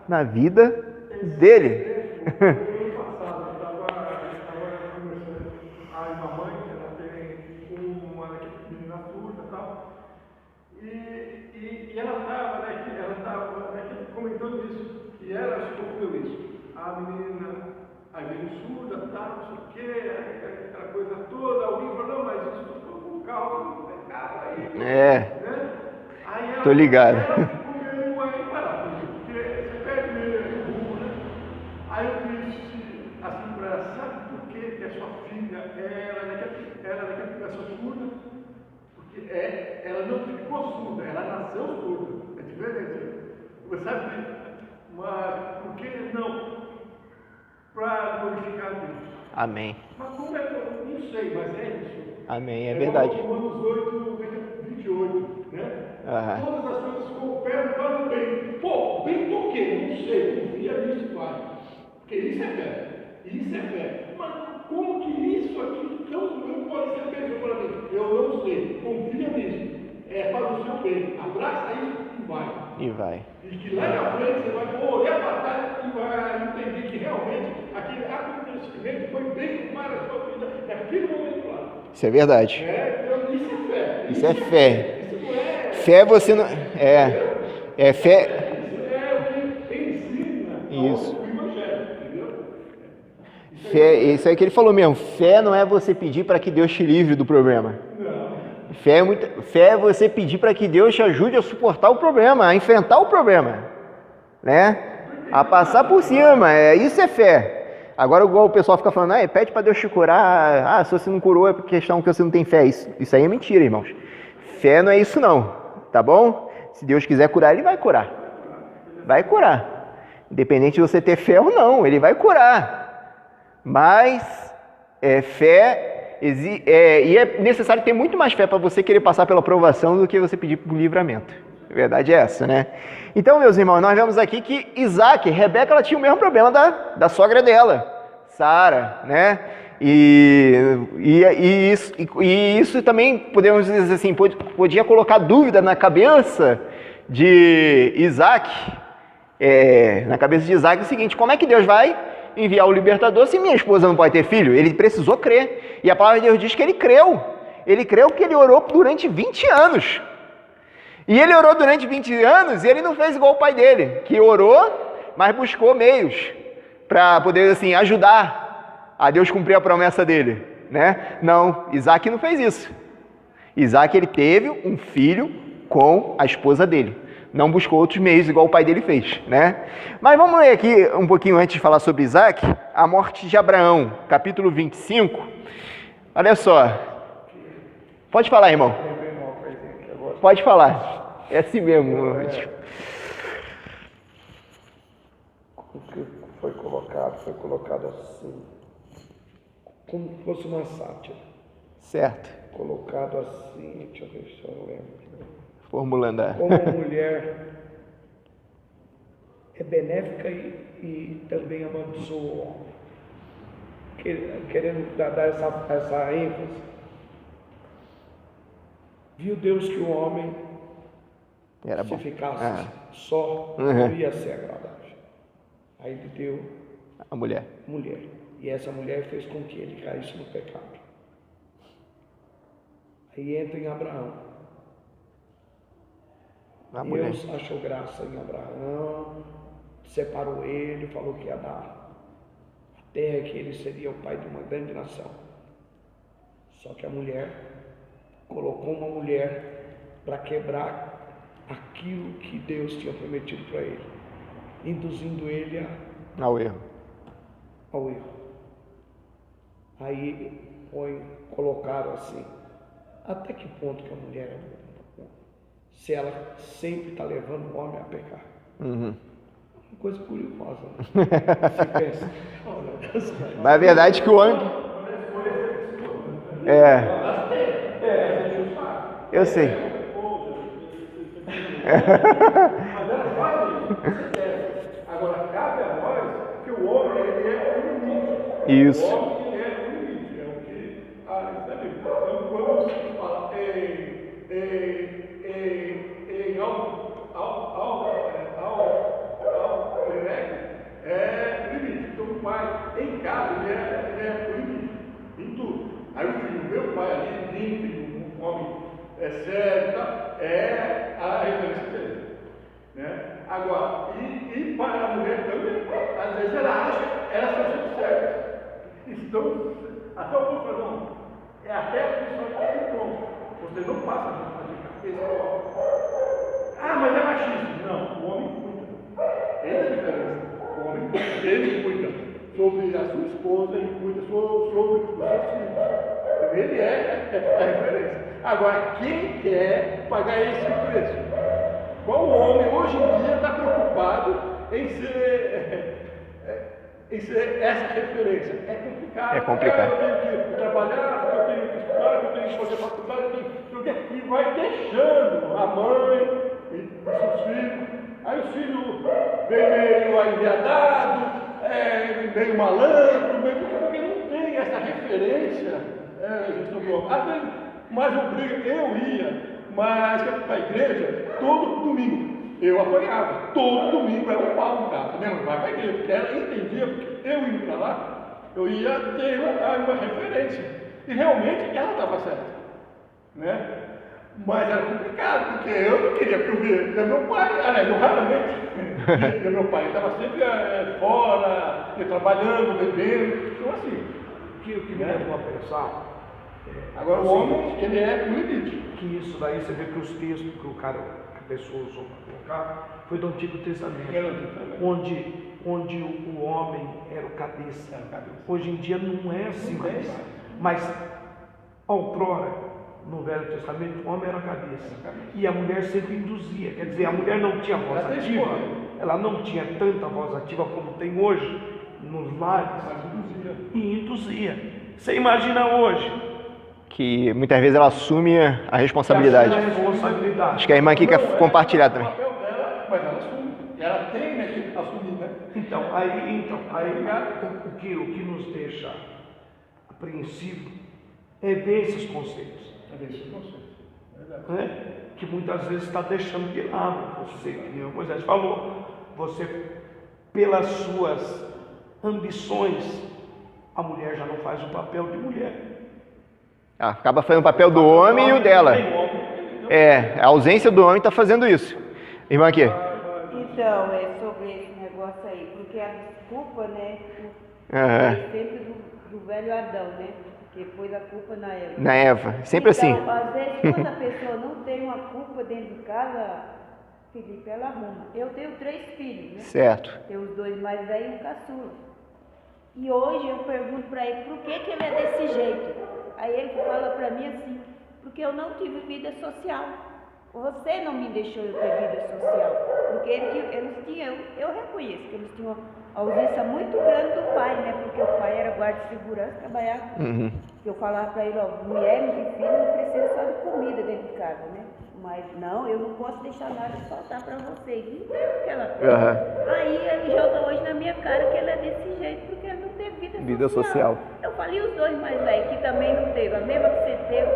na vida dele. comentando isso, que ela sofreu isso. A menina, a menina surda, não sei o quê, aquela coisa toda, alguém falou, não, mas isso foi por causa do pecado aí. Né? Aí ela, tô ligado. Ela ficou meio aí parada, porque você perde meio de burro, né? Aí eu disse assim para ela, sabe por que a sua filha, ela é daquela criação surda? Porque ela não ficou surda, ela nasceu surda. É diferente. Você sabe, mas por que não? Para glorificar Deus. Amém. Mas como é que eu não sei, mas é isso. Amém, é verdade. Romanos 8, 28, né? Todas as coisas cooperam para o bem. Pô, bem do quê? Não sei, confia nisso, pai. Porque isso é fé. Isso é fé. Mas como que isso aqui não pode ser feito para mim? Eu não sei. Confia nisso. É para o seu bem. Abraça isso e vai. E vai. E que lá na frente você vai olhar para trás e vai entender que realmente aquele acontecimento foi bem para a sua vida naquele momento lá. Isso é verdade. Então isso é fé. Isso é fé. Isso não é fé você não... É fé... Isso. Fé, isso aí que ele falou mesmo. Fé não é você pedir para que Deus te livre do problema. Fé é você pedir para que Deus te ajude a suportar o problema, a enfrentar o problema, né? A passar por cima. Isso é fé. Agora, igual o pessoal fica falando, pede para Deus te curar. Se você não curou é por questão que você não tem fé. Isso aí é mentira, irmãos. Fé não é isso não, tá bom? Se Deus quiser curar, Ele vai curar. Vai curar. Independente de você ter fé ou não, Ele vai curar. Mas fé, e é necessário ter muito mais fé para você querer passar pela provação do que você pedir por livramento. A verdade é essa, né? Então, meus irmãos, nós vemos aqui que Rebeca, ela tinha o mesmo problema da sogra dela, Sara, né? E isso também, podemos dizer assim, podia colocar dúvida na cabeça de Isaac. Na cabeça de Isaac é o seguinte: como é que Deus vai enviar o libertador se minha esposa não pode ter filho? Ele precisou crer. E a palavra de Deus diz que ele creu. Ele creu porque ele orou durante 20 anos. E ele orou durante 20 anos e ele não fez igual o pai dele, que orou, mas buscou meios para poder assim, ajudar a Deus cumprir a promessa dele, né? Não, Isaac não fez isso. Isaac, ele teve um filho com a esposa dele. Não buscou outros meios, igual o pai dele fez, né? Mas vamos ler aqui um pouquinho antes de falar sobre Isaac, a morte de Abraão, capítulo 25. Olha só. Pode falar, irmão. Pode falar. É assim mesmo. O que foi colocado assim, como se fosse uma sátira. Certo. Colocado assim, deixa eu ver se eu lembro. Formulando Como a mulher é benéfica e também amaldiçoa o homem. Querendo dar essa ênfase. Viu Deus que o homem, era se bom. ficasse só, não ia ser agradável. Aí ele deu a mulher. E essa mulher fez com que ele caísse no pecado. Aí entra em Abraão. Deus achou graça em Abraão, separou ele, falou que ia dar a terra, que ele seria o pai de uma grande nação. Só que a mulher colocou uma mulher para quebrar aquilo que Deus tinha prometido para ele, induzindo ele ao erro. Aí colocaram assim: até que ponto que a mulher é boa? Se ela sempre está levando o homem a pecar. Uma coisa curiosa, né? Se pensa. Mas a verdade é que o homem... Eu sei. Agora, cabe a nós que o homem ele é o limite. Isso. O homem é o limite. É o que então, quando se fala é limite. Então, o pai, em casa, ele é o limite. Em tudo. Aí o filho vê o pai ali, limpo, um homem sério, é a referência dele. Né? Agora, e para a mulher também, às vezes ela acha que elas estão sendo certas. Então, até o povo fala, não, é até a pessoa que tem ponto. Você não passa de cabeça. Mas é machismo. Não, o homem cuida. Essa é a diferença. O homem, ele cuida sobre a sua esposa, ele cuida sobre os seus filhos. Ele é a referência. Agora, quem quer pagar esse preço? Qual homem hoje em dia está preocupado em ser essa referência? É complicado. É complicado. Eu tenho que trabalhar, eu tenho que estudar, eu tenho que fazer faculdade, e vai deixando a mãe e os seus filhos. Aí os filhos vem meio enviadado, meio malandro, porque não tem essa referência. Às vezes, mas eu ia, mas para a igreja todo domingo. Eu apanhava, todo domingo era um pau em casa. Minha mãe vai para a igreja, porque ela entendia, porque eu indo para lá, eu ia ter uma referência. E realmente ela estava certa. Né? Mas era complicado, porque eu não queria comer. E meu pai, eu raramente. E meu pai estava sempre fora, trabalhando, bebendo, então assim. O que me levou a pensar. Agora o homem, ele é no limite. Que isso daí você vê que os textos que que a pessoa usou para colocar, foi do Antigo Testamento. Onde o homem era o cabeça. Hoje em dia não é assim mais. Mas outrora, no Velho Testamento, o homem era a cabeça. E a mulher sempre induzia. Quer dizer, a mulher não tinha voz ativa. Ela não tinha tanta voz ativa como tem hoje nos lares. E induzia. Você imagina hoje. Que muitas vezes ela assume a responsabilidade. Acho que a irmã aqui quer compartilhar também. O papel dela, mas ela assume. Ela tem, né, que assumir, né? Então, o que nos deixa apreensivo é ver esses conceitos. Né? Que muitas vezes está deixando de lado. Você, que o Moisés falou, você, pelas suas ambições, a mulher já não faz o papel de mulher. Acaba fazendo o papel do homem e o dela. A ausência do homem está fazendo isso. Irmã aqui. Então, é sobre esse negócio aí, porque a desculpa, né, é sempre do velho Adão, né, que pôs a culpa na Eva. Na Eva, sempre então, assim. Às vezes, quando a pessoa não tem uma culpa dentro de casa, Felipe, ela arruma. Eu tenho 3 filhos, né? Certo. Tenho os 2 mais velhos e um caçula. E hoje eu pergunto para ele, por que ele é desse jeito? Aí ele fala para mim assim, porque eu não tive vida social. Você não me deixou eu ter vida social. Porque eles tinham, eu reconheço que eles tinham uma ausência muito grande do pai, né? Porque o pai era guarda de segurança, trabalhava. Eu falava para ele, ó, mulher e filho não precisa só de comida dentro de casa, né? Mas não, eu não posso deixar nada faltar para vocês. Aí ele joga hoje na minha cara que ele é desse jeito, porque ele não teve vida social. Eu falei os 2 mais velhos, que também não teve, a mesma que você teve.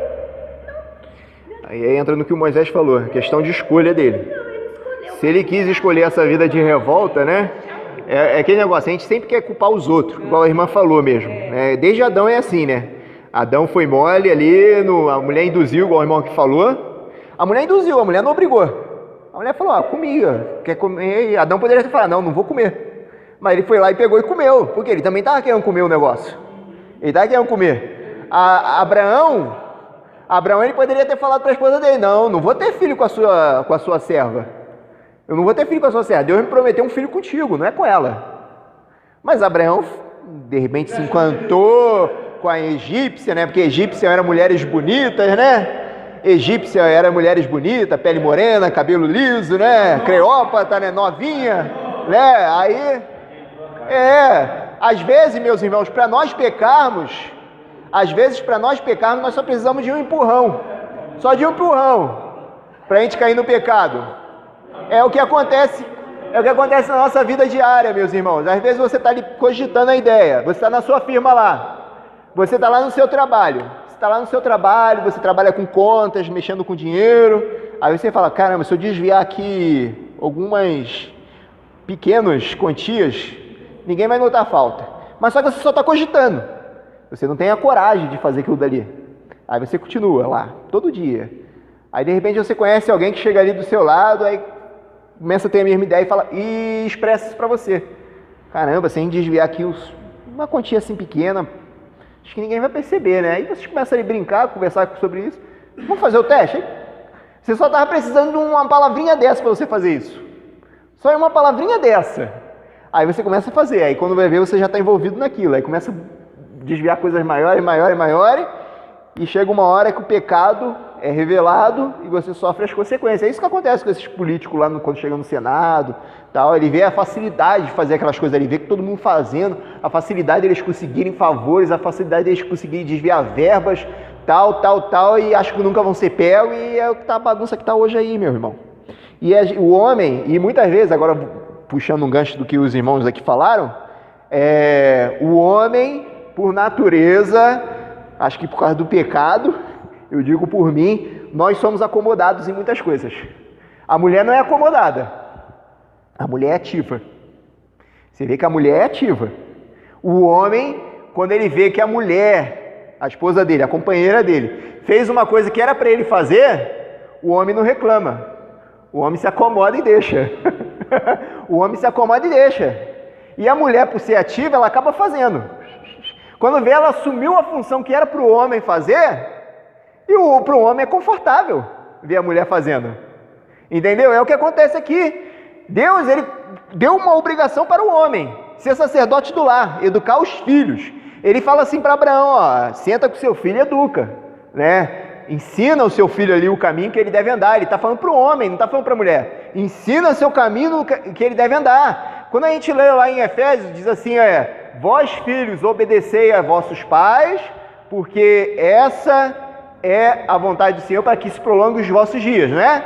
Aí entra no que o Moisés falou, a questão de escolha dele. Não, ele escolheu. Se ele quis escolher essa vida de revolta, né? É aquele negócio, a gente sempre quer culpar os outros, igual a irmã falou mesmo. Desde Adão é assim, né? Adão foi mole ali, a mulher induziu, igual o irmão que falou. A mulher induziu, a mulher não obrigou. A mulher falou, comia, quer comer? E Adão poderia ter falado, não vou comer. Mas ele foi lá e pegou e comeu, porque ele também estava querendo comer o negócio. Ele estava querendo comer. Abraão, ele poderia ter falado para a esposa dele, não vou ter filho com a sua serva. Eu não vou ter filho com a sua serva. Deus me prometeu um filho contigo, não é com ela. Mas Abraão, de repente, se encantou com a egípcia, né? Porque egípcia eram mulheres bonitas, né? Egípcia era mulheres bonitas, pele morena, cabelo liso, né? Cleópatra, né? Novinha, né? Aí, às vezes, meus irmãos, para nós pecarmos, nós só precisamos de um empurrão. Só de um empurrão para a gente cair no pecado. É o que acontece na nossa vida diária, meus irmãos. Às vezes você está ali cogitando a ideia, você está na sua firma lá, você está lá no seu trabalho. Você trabalha com contas, mexendo com dinheiro, aí você fala, caramba, se eu desviar aqui algumas pequenas quantias, ninguém vai notar a falta. Mas só que você só está cogitando, você não tem a coragem de fazer aquilo dali. Aí você continua lá, todo dia. Aí de repente você conhece alguém que chega ali do seu lado, aí começa a ter a mesma ideia e fala, e expressa isso para você. Caramba, sem desviar aqui uma quantia assim pequena, acho que ninguém vai perceber, né? Aí vocês começam a brincar, conversar sobre isso. Vamos fazer o teste, hein? Você só estava precisando de uma palavrinha dessa para você fazer isso. Só uma palavrinha dessa. Aí você começa a fazer. Aí quando vai ver, você já está envolvido naquilo. Aí começa a desviar coisas maiores. E chega uma hora que o pecado é revelado e você sofre as consequências. É isso que acontece com esses políticos lá quando chegam no Senado, tal. Ele vê a facilidade de fazer aquelas coisas ali, vê que todo mundo fazendo, a facilidade deles conseguirem favores, a facilidade deles conseguirem desviar verbas, tal, e acho que nunca vão ser pegos, e é o que tá a bagunça que está hoje aí, meu irmão. E o homem, e muitas vezes, agora puxando um gancho do que os irmãos aqui falaram, o homem, por natureza, acho que por causa do pecado, eu digo por mim, nós somos acomodados em muitas coisas. A mulher não é acomodada, a mulher é ativa. Você vê que a mulher é ativa. O homem, quando ele vê que a mulher, a esposa dele, a companheira dele, fez uma coisa que era para ele fazer, o homem não reclama. O homem se acomoda e deixa. O homem se acomoda e deixa. E a mulher, por ser ativa, ela acaba fazendo. Quando vê, ela assumiu a função que era para o homem fazer, e para o homem é confortável ver a mulher fazendo. Entendeu? É o que acontece aqui. Deus, ele deu uma obrigação para o homem, ser sacerdote do lar, educar os filhos. Ele fala assim para Abraão, ó, senta com seu filho e educa, né? Ensina o seu filho ali o caminho que ele deve andar. Ele está falando para o homem, não está falando para a mulher. Ensina seu caminho que ele deve andar. Quando a gente lê lá em Efésios, diz assim, vós filhos, obedecei a vossos pais, porque essa é a vontade do Senhor para que se prolongue os vossos dias, né?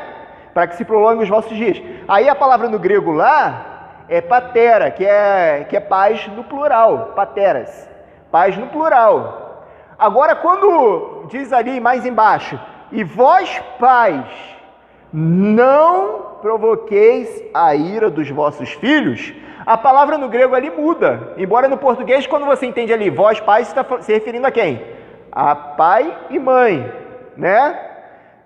Para que se prolongue os vossos dias. Aí a palavra no grego lá é patera, que é pais no plural, pateras, pais no plural. Agora, quando diz ali mais embaixo, e vós pais, não provoqueis a ira dos vossos filhos, a palavra no grego ali muda. Embora no português, quando você entende ali, vós pais, está se referindo a quem? A pai e mãe, né?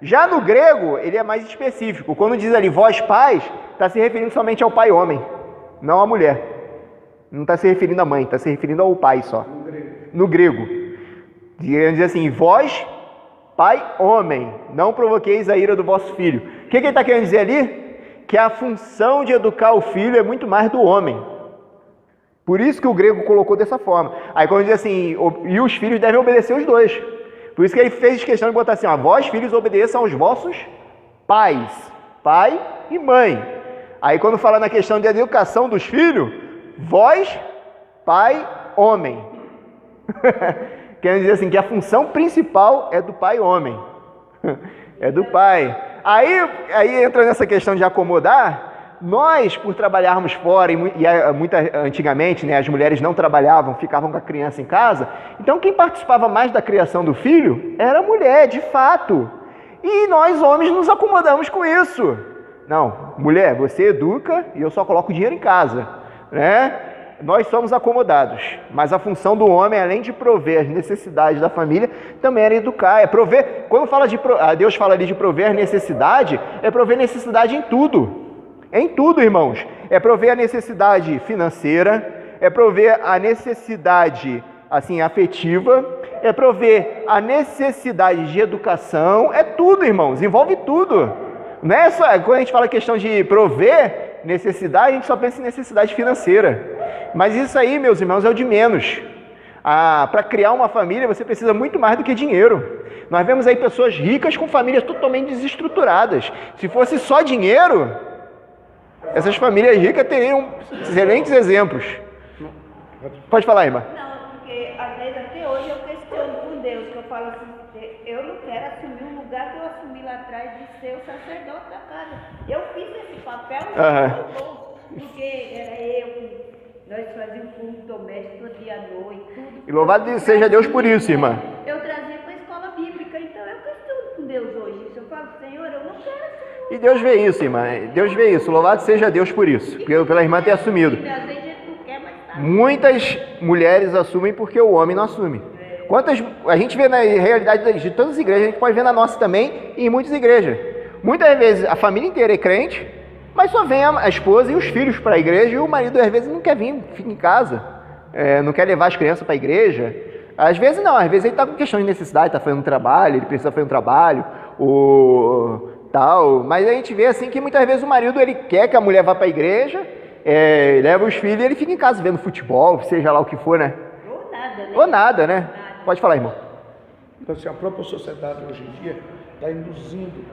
Já no grego, ele é mais específico. Quando diz ali, vós pais, está se referindo somente ao pai homem, não à mulher. Não está se referindo à mãe, está se referindo ao pai só. No grego. Diz assim, vós, pai, homem, não provoqueis a ira do vosso filho. O que ele está querendo dizer ali? Que a função de educar o filho é muito mais do homem. Por isso que o grego colocou dessa forma. Aí quando diz assim, e os filhos devem obedecer os dois. Por isso que ele fez questão de botar assim, ó, vós, filhos, obedeçam aos vossos pais, pai e mãe. Aí quando fala na questão de educação dos filhos, vós, pai, homem. Quer dizer assim, que a função principal é do pai homem. É do pai. Aí entra nessa questão de acomodar. Nós, por trabalharmos fora, antigamente, né, as mulheres não trabalhavam, ficavam com a criança em casa. Então, quem participava mais da criação do filho era a mulher, de fato. E nós, homens, nos acomodamos com isso. Não, mulher, você educa e eu só coloco dinheiro em casa, né? Nós somos acomodados, mas a função do homem, além de prover as necessidades da família, também era educar, é prover. Quando Deus fala ali de prover necessidade, é prover necessidade em tudo. Em tudo, irmãos. É prover a necessidade financeira, é prover a necessidade assim, afetiva, é prover a necessidade de educação, é tudo, irmãos, envolve tudo. Não é só, quando a gente fala questão de prover necessidade, a gente só pensa em necessidade financeira. Mas isso aí, meus irmãos, é o de menos. Para criar uma família, você precisa muito mais do que dinheiro. Nós vemos aí pessoas ricas com famílias totalmente desestruturadas. Se fosse só dinheiro, essas famílias ricas teriam excelentes exemplos. Pode falar, irmã. Não, porque às vezes até hoje eu questiono com Deus, que eu falo assim, eu não quero assumir um lugar que eu assumi lá atrás de ser o sacerdote da casa. Eu fiz esse papel, porque era eu, nós fazíamos culto doméstico todo dia à noite, tudo. E louvado seja Deus por isso, irmã. Eu trazia para a escola bíblica, então eu questiono com Deus hoje. Eu falo, Senhor, eu não quero assumir. E Deus vê isso, irmã. Deus vê isso. Louvado seja Deus por isso, pela irmã ter assumido. Às vezes a gente não quer, mas tá. Muitas mulheres assumem porque o homem não assume. Quantas a gente vê na realidade de todas as igrejas, a gente pode ver na nossa também e em muitas igrejas. Muitas vezes a família inteira é crente, mas só vem a esposa e os filhos para a igreja e o marido às vezes não quer vir, fica em casa, não quer levar as crianças para a igreja. Às vezes não, às vezes ele está com questão de necessidade, está fazendo um trabalho, ele precisa fazer um trabalho, ou tal. Mas a gente vê assim que muitas vezes o marido ele quer que a mulher vá para a igreja, leva os filhos e ele fica em casa vendo futebol, seja lá o que for, né? Ou nada, né? Ou nada, né? Pode falar, irmão. Então, assim, a própria sociedade hoje em dia está induzindo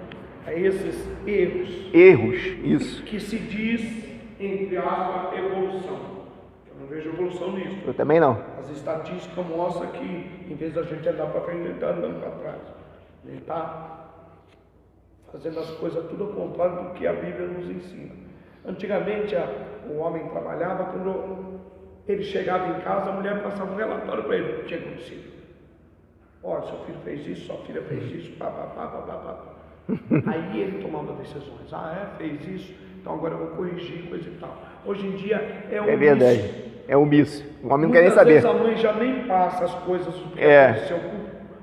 a esses erros. Erros, isso. Que se diz, entre aspas, evolução. Eu não vejo evolução nisso. Eu também não. As estatísticas mostram que, em vez da gente andar para frente, ele está andando para trás. Ele está fazendo as coisas tudo ao contrário do que a Bíblia nos ensina. Antigamente, o homem trabalhava, quando ele chegava em casa, a mulher passava um relatório para ele, o que tinha acontecido. Olha, seu filho fez isso, sua filha fez isso, pá. Aí ele tomava decisões. Fez isso, então agora eu vou corrigir, coisa e tal. Hoje em dia é omisso. É verdade, é omisso. O homem não quer nem saber. Muitas vezes a mãe já nem passa as coisas que aconteceu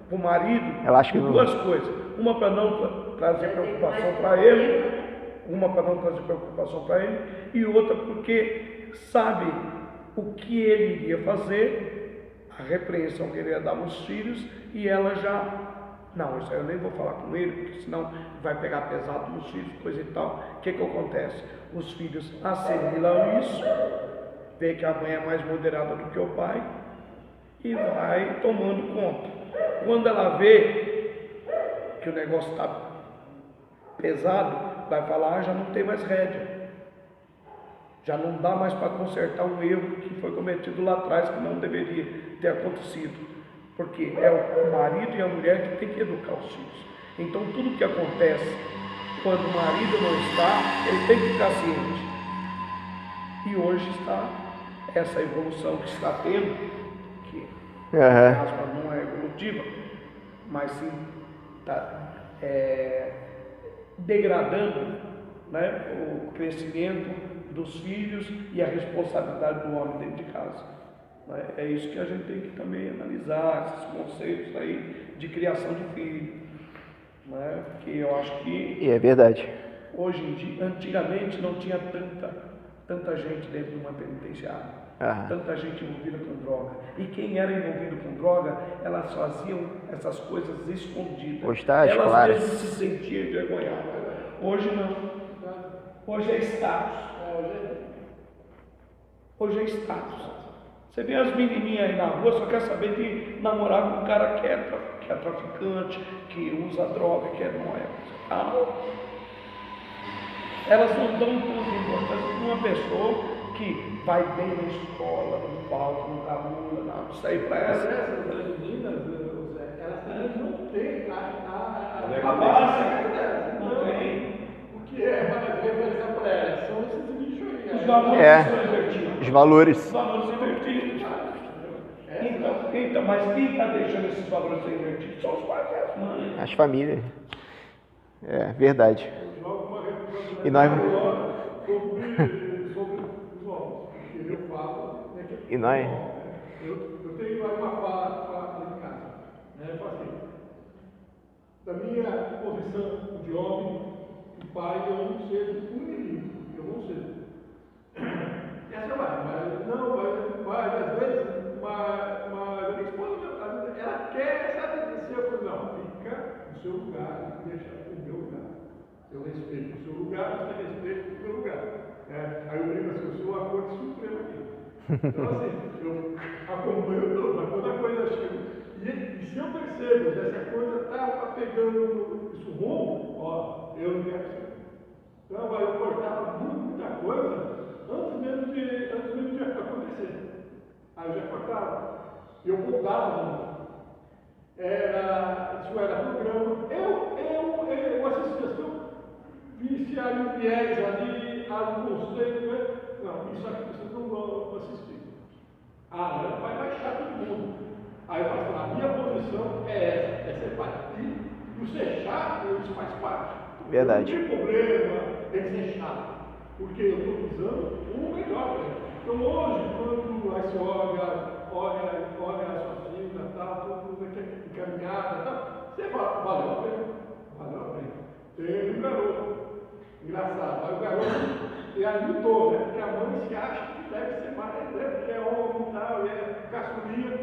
com o marido. Ela acha que por não. Duas coisas. Uma para não trazer preocupação para ele, uma para não trazer preocupação para ele, e outra porque sabe o que ele iria fazer, a repreensão que ele ia dar aos filhos, e ela já, não, isso aí eu nem vou falar com ele, porque senão vai pegar pesado nos filhos, coisa e tal. O que acontece? Os filhos assimilam isso, vê que a mãe é mais moderada do que o pai, e vai tomando conta. Quando ela vê que o negócio está pesado, vai falar, já não tem mais rédea. Já não dá mais para consertar um erro que foi cometido lá atrás, que não deveria ter acontecido. Porque é o marido e a mulher que tem que educar os filhos. Então tudo que acontece quando o marido não está, ele tem que ficar ciente. E hoje está essa evolução que está tendo, que não é evolutiva, mas sim está degradando, né, o crescimento dos filhos e a responsabilidade do homem dentro de casa. Né? É isso que a gente tem que também analisar, esses conceitos aí de criação de filhos. Né? Porque eu acho que... E é verdade. Hoje em dia, antigamente não tinha tanta gente dentro de uma penitenciária. Tanta gente envolvida com droga. E quem era envolvido com droga, elas faziam essas coisas escondidas. Postagem, elas claro. mesmas se sentiam envergonhadas. Hoje não. Hoje é status. Hoje é status. Você vê as menininhas aí na rua, só quer saber de namorar com um cara que é traficante, que usa droga, que é nóia. Elas não dão tanta importância para uma pessoa que vai bem na escola, no palco, no cabula, não. Isso aí para Essas essas meninas, elas não têm a base, não tem. O que é mais referência para elas? São esses bichos aí. Os valores são invertidos. Os valores. Os valores invertidos. Então, mas quem está deixando esses valores ser invertidos são os pais e as mães. As famílias. É verdade. E nós... Sobre os homens. Eu falo. E nós... Eu tenho uma fala em casa. Eu falo assim, da minha posição de homem, de pai, eu não sei um menino. Eu não sei. Essa vai, às vezes, a minha esposa, ela quer, sabe, dizer, eu falo, não, fica no seu lugar, deixa o meu lugar. Eu respeito o seu lugar, você respeita o meu lugar. Aí eu digo assim, eu sou a Corte Suprema aqui. Então, assim, eu acompanho tudo, mas quando a coisa chega. E se eu percebo que essa coisa está pegando isso rumo, ó, eu não quero ser. Então, eu cortava muita coisa antes mesmo de acontecer. Aí eu já cortava. Eu mudava. Isso era programa. Eu assistia, se eu visse ali um viés ali, algum conceito, né? Não, isso aqui vocês não vão assistir. Ela vai baixar todo mundo. Aí eu falo, a minha posição é essa, é ser parte. E o ser chato, isso faz parte. Verdade. Não tem problema em ser chato, porque eu estou visando o melhor. Né? Então hoje, quando aí você olha a sua filha, tal, tudo encaminhada, tal, você fala, valeu a pena. Teve um garoto, engraçado, aí o garoto, e aí mudou, né? Porque a mãe se acha que deve ser mais, né? Porque é homem e tal, e é caçulinha.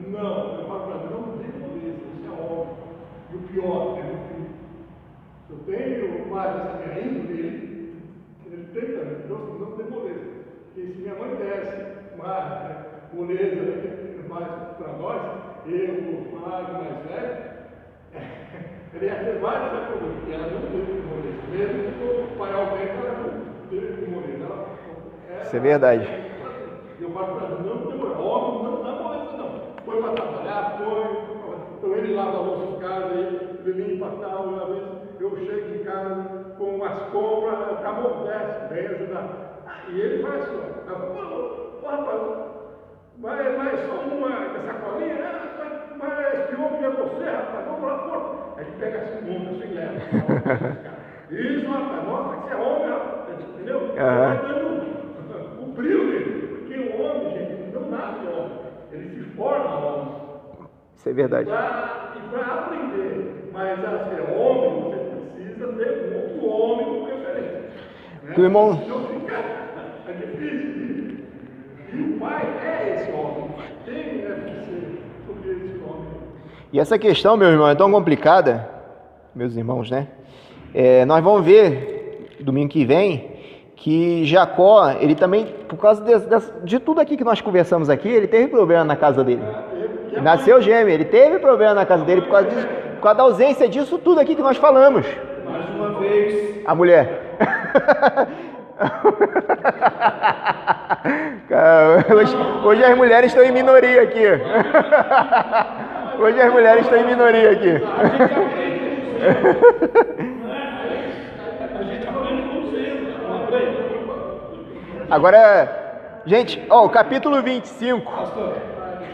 Não, eu falo para mim, não tem moleza, isso é homem. E o pior é meu filho. Eu tenho mais essa minha índole, ele tem também, então não tem moleza. Porque se minha mãe desse mais moleza mais para nós, eu, mais velho, ele ia ter várias coisas, porque ela não teve moleza. Mesmo que o pai aumenta, ela não teve moleza. Isso é verdade. Eu falo para ele, não tem moleza. Homem não dá moleza, não. Foi para trabalhar, foi. Então ele lava a louça em casa, ele limpa tal, uma vez eu chego em casa com umas compras, acabou, desce, vem ajudar. E ele faz assim, ó, rapaz, vai só uma sacolinha, né? Mas que homem é você, rapaz, vamos lá fora. Aí ele pega assim, monta, assim, leva. Isso, rapaz, mostra que você é homem, rapaz, entendeu? Vai dando o brilho dele, porque o homem, gente, não nasce homem, ele se forma homem. Isso é verdade. E para aprender, mas a ser homem, você precisa um outro homem como referência. Né? Que o irmão... Então fica, é difícil. E o pai é esse homem. Tem que ser sobre esse homem. E essa questão, meu irmão, é tão complicada, meus irmãos, né? Nós vamos ver, domingo que vem, que Jacó, ele também, por causa de tudo aqui que nós conversamos aqui, ele teve problema na casa dele. Nasceu gêmeo, ele teve problema na casa dele por causa disso, por causa da ausência disso tudo aqui que nós falamos. Mais uma vez. A mulher. Hoje as mulheres estão em minoria aqui. Hoje as mulheres estão em minoria aqui. Agora, gente, ó, o capítulo 25.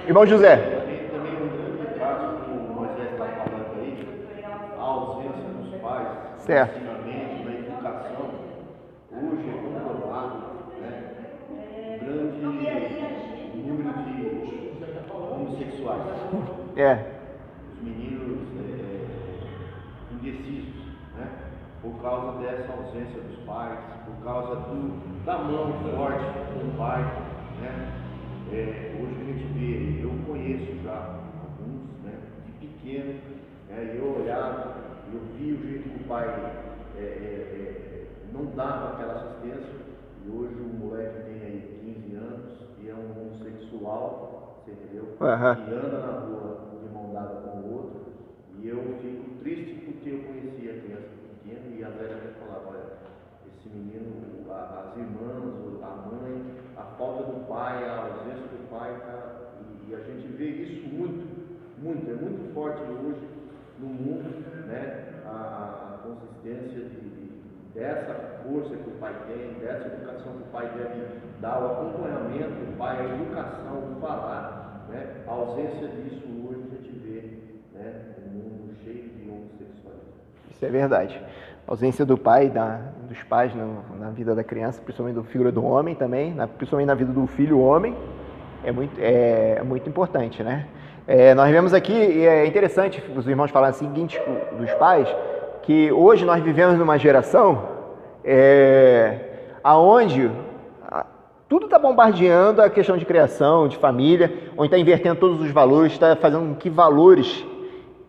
Irmão José. Também um grande caso que o Moisés está falando aí, a ausência dos pais, Certo. no ensinamento, na educação, hoje é comprovado, né, um grande número de homossexuais. Os meninos indecisos, né, por causa dessa ausência dos pais, por causa da mão forte do pai, né. Hoje a gente vê, eu conheço já alguns, né, de pequeno, eu olhava, eu vi o jeito que o pai não dava aquela assistência, e hoje o moleque tem aí 15 anos e é um homossexual, você entendeu? E anda na rua de mão dada com o outro, e eu fico triste porque eu conhecia a criança pequena e a velha me falava, olha, esse menino, as irmãs, a mãe, a falta do pai, a ausência do pai, e a gente vê isso é muito forte hoje no mundo, né? A consistência dessa força que o pai tem, dessa educação que o pai deve dar, o acompanhamento do pai, a educação, o falar, né? A ausência disso hoje a gente vê, né? Um mundo cheio de homossexualismo. Isso é verdade. A ausência do pai, dos pais na vida da criança, principalmente da figura do homem também, principalmente na vida do filho homem, é muito importante, né? Nós vemos aqui, e é interessante os irmãos falarem o seguinte dos pais, que hoje nós vivemos numa geração aonde tudo está bombardeando a questão de criação, de família, onde está invertendo todos os valores, está fazendo com que valores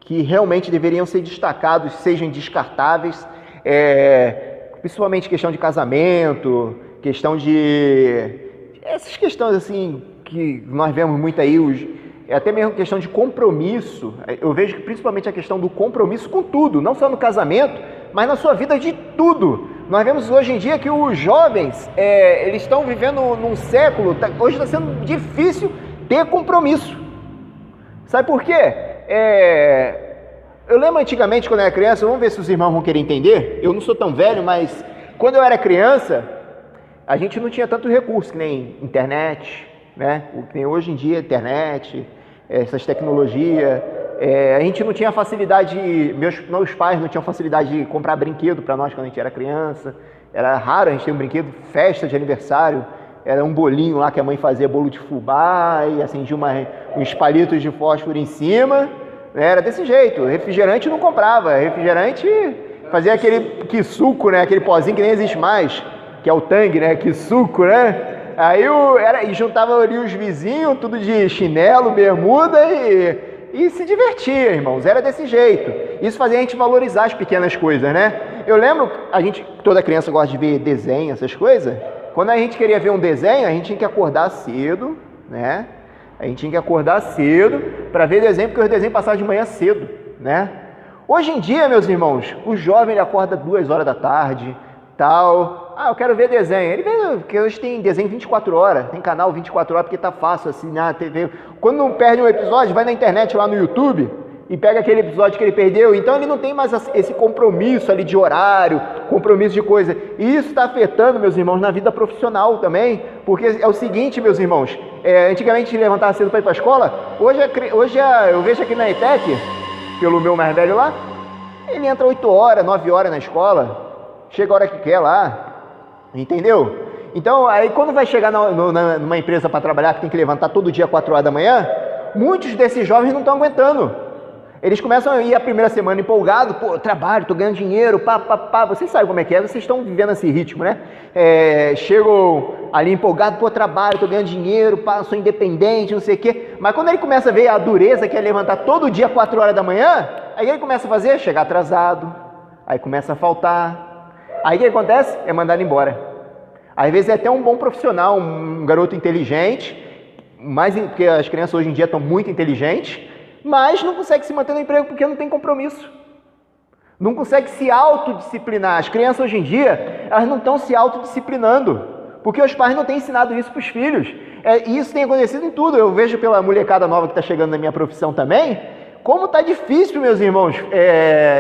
que realmente deveriam ser destacados sejam descartáveis, principalmente questão de casamento, questão de... essas questões assim que nós vemos muito aí, até mesmo questão de compromisso. Eu vejo que principalmente a questão do compromisso com tudo, não só no casamento, mas na sua vida de tudo. Nós vemos hoje em dia que os jovens, eles estão vivendo num século, hoje está sendo difícil ter compromisso. Sabe por quê? Eu lembro antigamente, quando eu era criança, vamos ver se os irmãos vão querer entender, eu não sou tão velho, mas quando eu era criança, a gente não tinha tanto recurso, que nem internet, né? O que tem hoje em dia, internet, essas tecnologias, a gente não tinha facilidade, meus pais não tinham facilidade de comprar brinquedo para nós quando a gente era criança, era raro a gente ter um brinquedo, festa de aniversário, era um bolinho lá que a mãe fazia, bolo de fubá, e acendia uns palitos de fósforo em cima, né? Era desse jeito. Refrigerante não comprava, refrigerante fazia aquele suco, né? Aquele pozinho que nem existe mais, que é o Tang, né? Que suco, né? Aí e juntava ali os vizinhos, tudo de chinelo, bermuda e se divertia, irmãos. Era desse jeito. Isso fazia a gente valorizar as pequenas coisas, né? Eu lembro, toda criança gosta de ver desenho, essas coisas. Quando a gente queria ver um desenho, a gente tinha que acordar cedo, né? A gente tinha que acordar cedo para ver desenho, porque os desenhos passavam de manhã cedo, né? Hoje em dia, meus irmãos, o jovem ele acorda 2 horas da tarde, tal. Eu quero ver desenho. Ele vê, porque hoje tem desenho 24 horas, tem canal 24 horas, porque tá fácil assim na TV. Quando não perde um episódio, vai na internet lá no YouTube e pega aquele episódio que ele perdeu. Então ele não tem mais esse compromisso ali de horário, compromisso de coisa. E isso está afetando, meus irmãos, na vida profissional também, porque é o seguinte, meus irmãos, antigamente a gente levantava cedo para ir para a escola, hoje eu vejo aqui na ETEC, pelo meu mais velho lá, ele entra 8 horas, 9 horas na escola, chega a hora que quer lá, entendeu? Então, aí quando vai chegar numa empresa para trabalhar, que tem que levantar todo dia 4 horas da manhã, muitos desses jovens não estão aguentando. Eles começam a ir a primeira semana empolgado, pô, trabalho, tô ganhando dinheiro, pá. Vocês sabem como é que é, vocês estão vivendo esse ritmo, né? Chegam ali empolgado, pô, trabalho, tô ganhando dinheiro, pá, sou independente, não sei o quê. Mas quando ele começa a ver a dureza que é levantar todo dia 4 horas da manhã, aí ele começa a fazer, chegar atrasado, aí começa a faltar. Aí o que acontece? É mandado embora. Às vezes é até um bom profissional, um garoto inteligente, porque as crianças hoje em dia estão muito inteligentes, mas não consegue se manter no emprego porque não tem compromisso. Não consegue se autodisciplinar. As crianças hoje em dia, elas não estão se autodisciplinando, porque os pais não têm ensinado isso para os filhos. E isso tem acontecido em tudo. Eu vejo pela molecada nova que está chegando na minha profissão também, como está difícil, meus irmãos,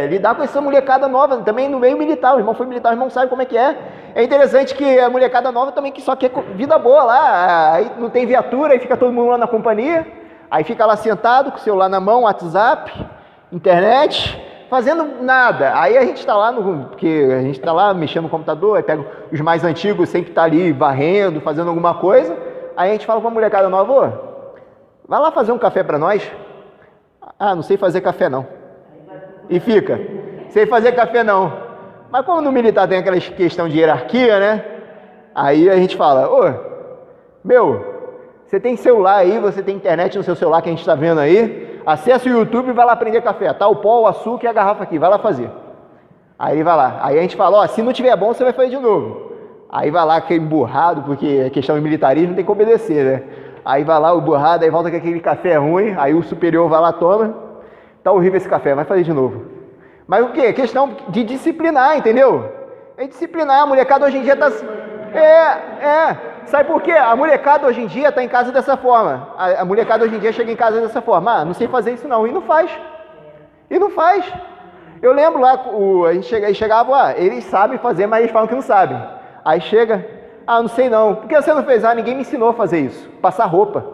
lidar com essa molecada nova, também no meio militar. O irmão foi militar, o irmão sabe como é que é. É interessante que a molecada nova também que só quer vida boa lá, aí não tem viatura, aí fica todo mundo lá na companhia, aí fica lá sentado com o celular na mão, WhatsApp, internet, fazendo nada. Aí a gente está lá, porque a gente está lá mexendo no computador, aí pega os mais antigos, sempre está ali varrendo, fazendo alguma coisa, aí a gente fala com a molecada nova, ô, vai lá fazer um café para nós. Ah, não sei fazer café não. E fica, sei fazer café não. Mas como no militar tem aquela questão de hierarquia, né? Aí a gente fala, ô, você tem celular aí, você tem internet no seu celular que a gente está vendo aí, acessa o YouTube e vai lá aprender café, tá? O pó, o açúcar e a garrafa aqui, vai lá fazer. Aí ele vai lá. Aí a gente fala, ó, se não tiver bom, você vai fazer de novo. Aí vai lá aquele burrado, porque a questão do militarismo tem que obedecer, né? Aí vai lá o burrado, aí volta com aquele café ruim, aí o superior vai lá, toma, tá horrível esse café, vai fazer de novo. Mas o quê? Questão de disciplinar, entendeu? É disciplinar, a molecada hoje em dia tá... Sabe por quê? A molecada hoje em dia tá em casa dessa forma. A molecada hoje em dia chega em casa dessa forma. Ah, não sei fazer isso não, e não faz. Eu lembro lá, a gente chegava, eles sabem fazer, mas eles falam que não sabem. Aí chega, não sei não. Por que você não fez? Ninguém me ensinou a fazer isso. Passar roupa.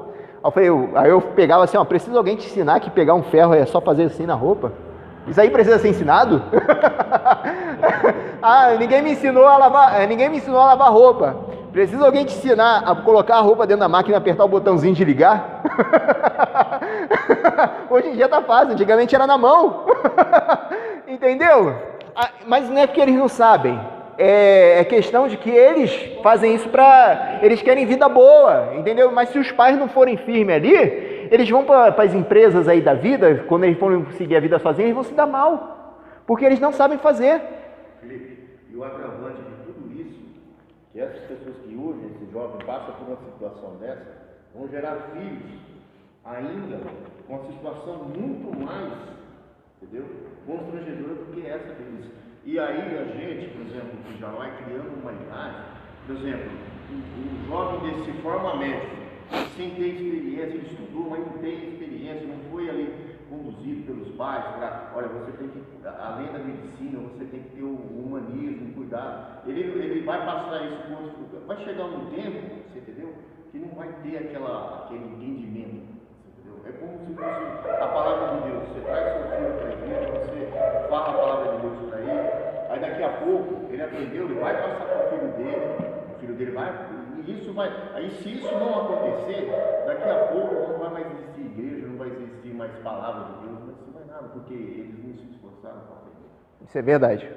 Aí eu pegava assim, precisa alguém te ensinar que pegar um ferro é só fazer assim na roupa? Isso aí precisa ser ensinado? Ninguém me ensinou a lavar roupa. Precisa alguém te ensinar a colocar a roupa dentro da máquina e apertar o botãozinho de ligar? Hoje em dia tá fácil, antigamente era na mão. Entendeu? Mas não é porque eles não sabem. É questão de que eles fazem isso eles querem vida boa, entendeu? Mas se os pais não forem firmes ali, eles vão para as empresas aí da vida, quando eles forem seguir a vida sozinhos, eles vão se dar mal, porque eles não sabem fazer. Felipe, e o agravante de tudo isso, que essas pessoas que hoje, esse jovem, passa por uma situação dessa, vão gerar filhos ainda com uma situação muito mais, entendeu, constrangedora do que essa deles. E aí a gente, por exemplo, que já vai criando uma idade, por exemplo, um jovem desse se forma médico, sem ter experiência, ele estudou, mas não tem experiência, não foi ali conduzido pelos pais olha, você tem que, além da medicina, você tem que ter o humanismo, o cuidado. Ele vai passar isso por outro, vai chegar um tempo, você entendeu, que não vai ter aquele entendimento, entendeu? É como se fosse a palavra de Deus, você traz seu filho para a igreja, você fala a palavra de Deus para ele, aí daqui a pouco ele aprendeu, ele vai passar para o filho dele vai, e isso vai, aí se isso não acontecer, daqui a pouco não vai mais existir igreja, não vai existir mais palavra de Deus, não vai existir mais nada, porque eles não se esforçaram para aprender. Isso é verdade.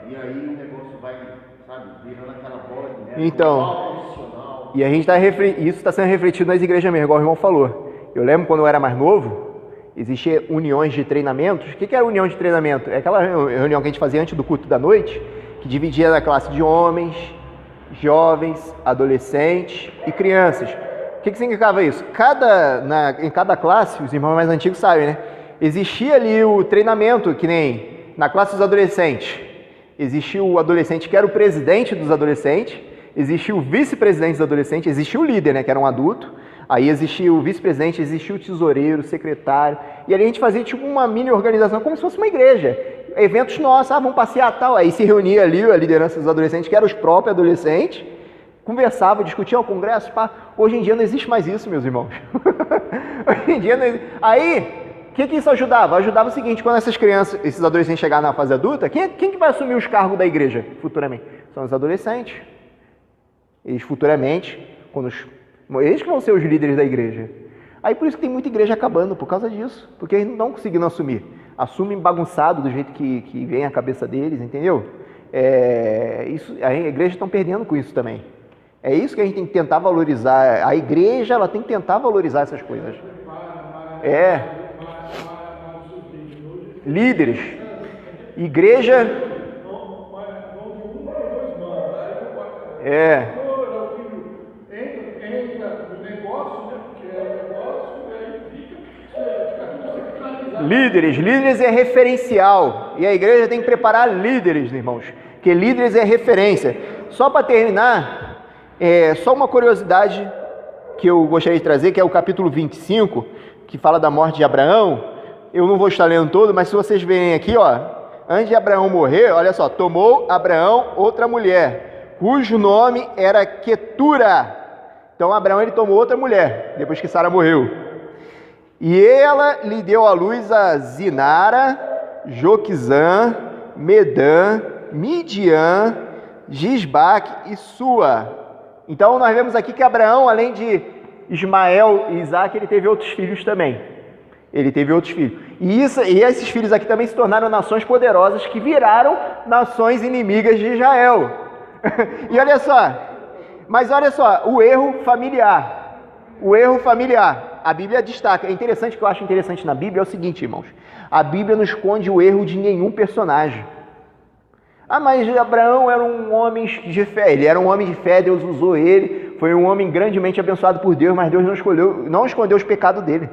E aí o negócio vai, sabe, virando aquela bola de neve, então, profissional. E a gente isso está sendo refletido nas igrejas mesmo, igual o irmão falou. Eu lembro quando eu era mais novo, existiam uniões de treinamentos. O que era união de treinamento? É aquela reunião que a gente fazia antes do culto da noite, que dividia na classe de homens, jovens, adolescentes e crianças. O que significava isso? Em cada classe, os irmãos mais antigos sabem, né? Existia ali o treinamento, que nem na classe dos adolescentes. Existia o adolescente que era o presidente dos adolescentes, existia o vice-presidente dos adolescentes, existia o líder, né, que era um adulto, aí existia o vice-presidente, existia o tesoureiro, o secretário, e ali a gente fazia tipo uma mini organização, como se fosse uma igreja. Eventos nossos, vamos passear tal, aí se reunia ali a liderança dos adolescentes, que eram os próprios adolescentes, conversava, discutia o congresso, pá. Hoje em dia não existe mais isso, meus irmãos. Hoje em dia não existe. Aí, o que isso ajudava? Ajudava o seguinte, quando essas crianças, esses adolescentes chegarem na fase adulta, quem que vai assumir os cargos da igreja futuramente? São os adolescentes. Eles futuramente, eles que vão ser os líderes da igreja. Aí por isso que tem muita igreja acabando, por causa disso. Porque eles não estão conseguindo assumir. Assumem bagunçado do jeito que vem a cabeça deles, entendeu? A igreja está perdendo com isso também. É isso que a gente tem que tentar valorizar. A igreja ela tem que tentar valorizar essas coisas. Líderes. Igreja. Líderes é referencial. E a igreja tem que preparar líderes, irmãos. Porque líderes é referência. Só para terminar, só uma curiosidade que eu gostaria de trazer, que é o capítulo 25, que fala da morte de Abraão. Eu não vou estar lendo todo, mas se vocês verem aqui, ó, antes de Abraão morrer, olha só, tomou Abraão outra mulher, cujo nome era Quetura. Então Abraão ele tomou outra mulher, depois que Sara morreu. E ela lhe deu à luz a Zinara, Joquizã, Medã, Midian, Gisbaque e Sua. Então nós vemos aqui que Abraão, além de Ismael e Isaac, ele teve outros filhos também. Ele teve outros filhos. E esses filhos aqui também se tornaram nações poderosas que viraram nações inimigas de Israel. E olha só, mas olha só, o erro familiar. O erro familiar. A Bíblia destaca. É interessante, o que eu acho interessante na Bíblia é o seguinte, irmãos. A Bíblia não esconde o erro de nenhum personagem. Ah, mas Abraão era um homem de fé. Ele era um homem de fé, Deus usou ele. Foi um homem grandemente abençoado por Deus, mas Deus não escondeu os pecados dele.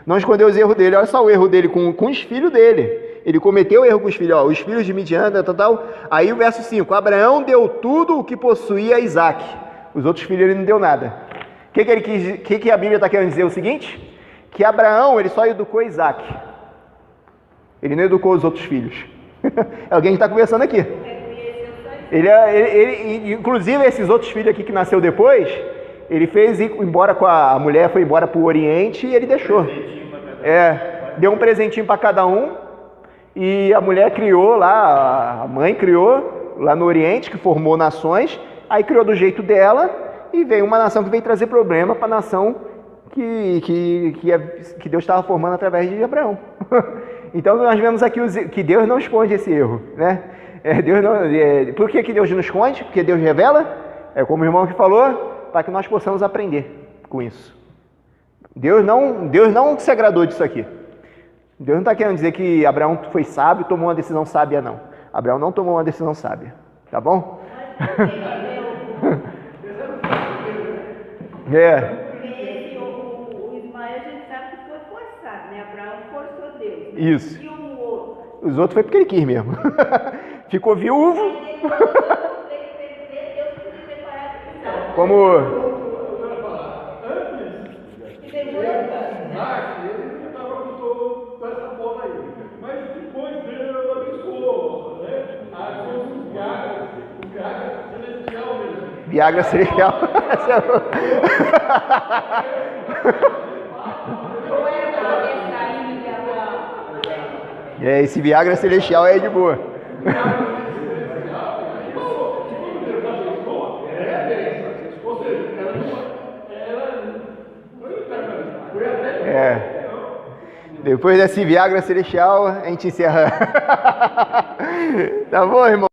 Não escondeu os erros dele. Olha só o erro dele com os filhos dele. Ele cometeu o erro com os filhos. Os filhos de Midian, tal. Aí o verso 5. Abraão deu tudo o que possuía a Isaac. Os outros filhos ele não deu nada. O que a Bíblia está querendo dizer? O seguinte, que Abraão ele só educou Isaac. Ele não educou os outros filhos. Alguém está conversando aqui. Inclusive, esses outros filhos aqui que nasceu depois, ele fez ir embora com a mulher, foi embora para o Oriente e ele deixou. Deu um presentinho para cada um e a mulher criou lá, a mãe criou lá no Oriente, que formou nações, aí criou do jeito dela. E veio uma nação que veio trazer problema para a nação que Deus estava formando através de Abraão. Então nós vemos aqui que Deus não esconde esse erro, né? Por que Deus não esconde? Porque Deus revela, como o irmão que falou, para que nós possamos aprender com isso. Deus não se agradou disso aqui. Deus não está querendo dizer que Abraão foi sábio e tomou uma decisão sábia, não. Abraão não tomou uma decisão sábia, tá bom? O Ismael a gente sabe que foi forçado, né? Abraão forçou Deus. Né? Isso. E o outro? Os outros foi porque ele quis mesmo. Ficou viúvo. Como... Viagra celestial. Esse Viagra celestial é de boa. Depois desse Viagra celestial, a gente encerra. Tá bom, irmão?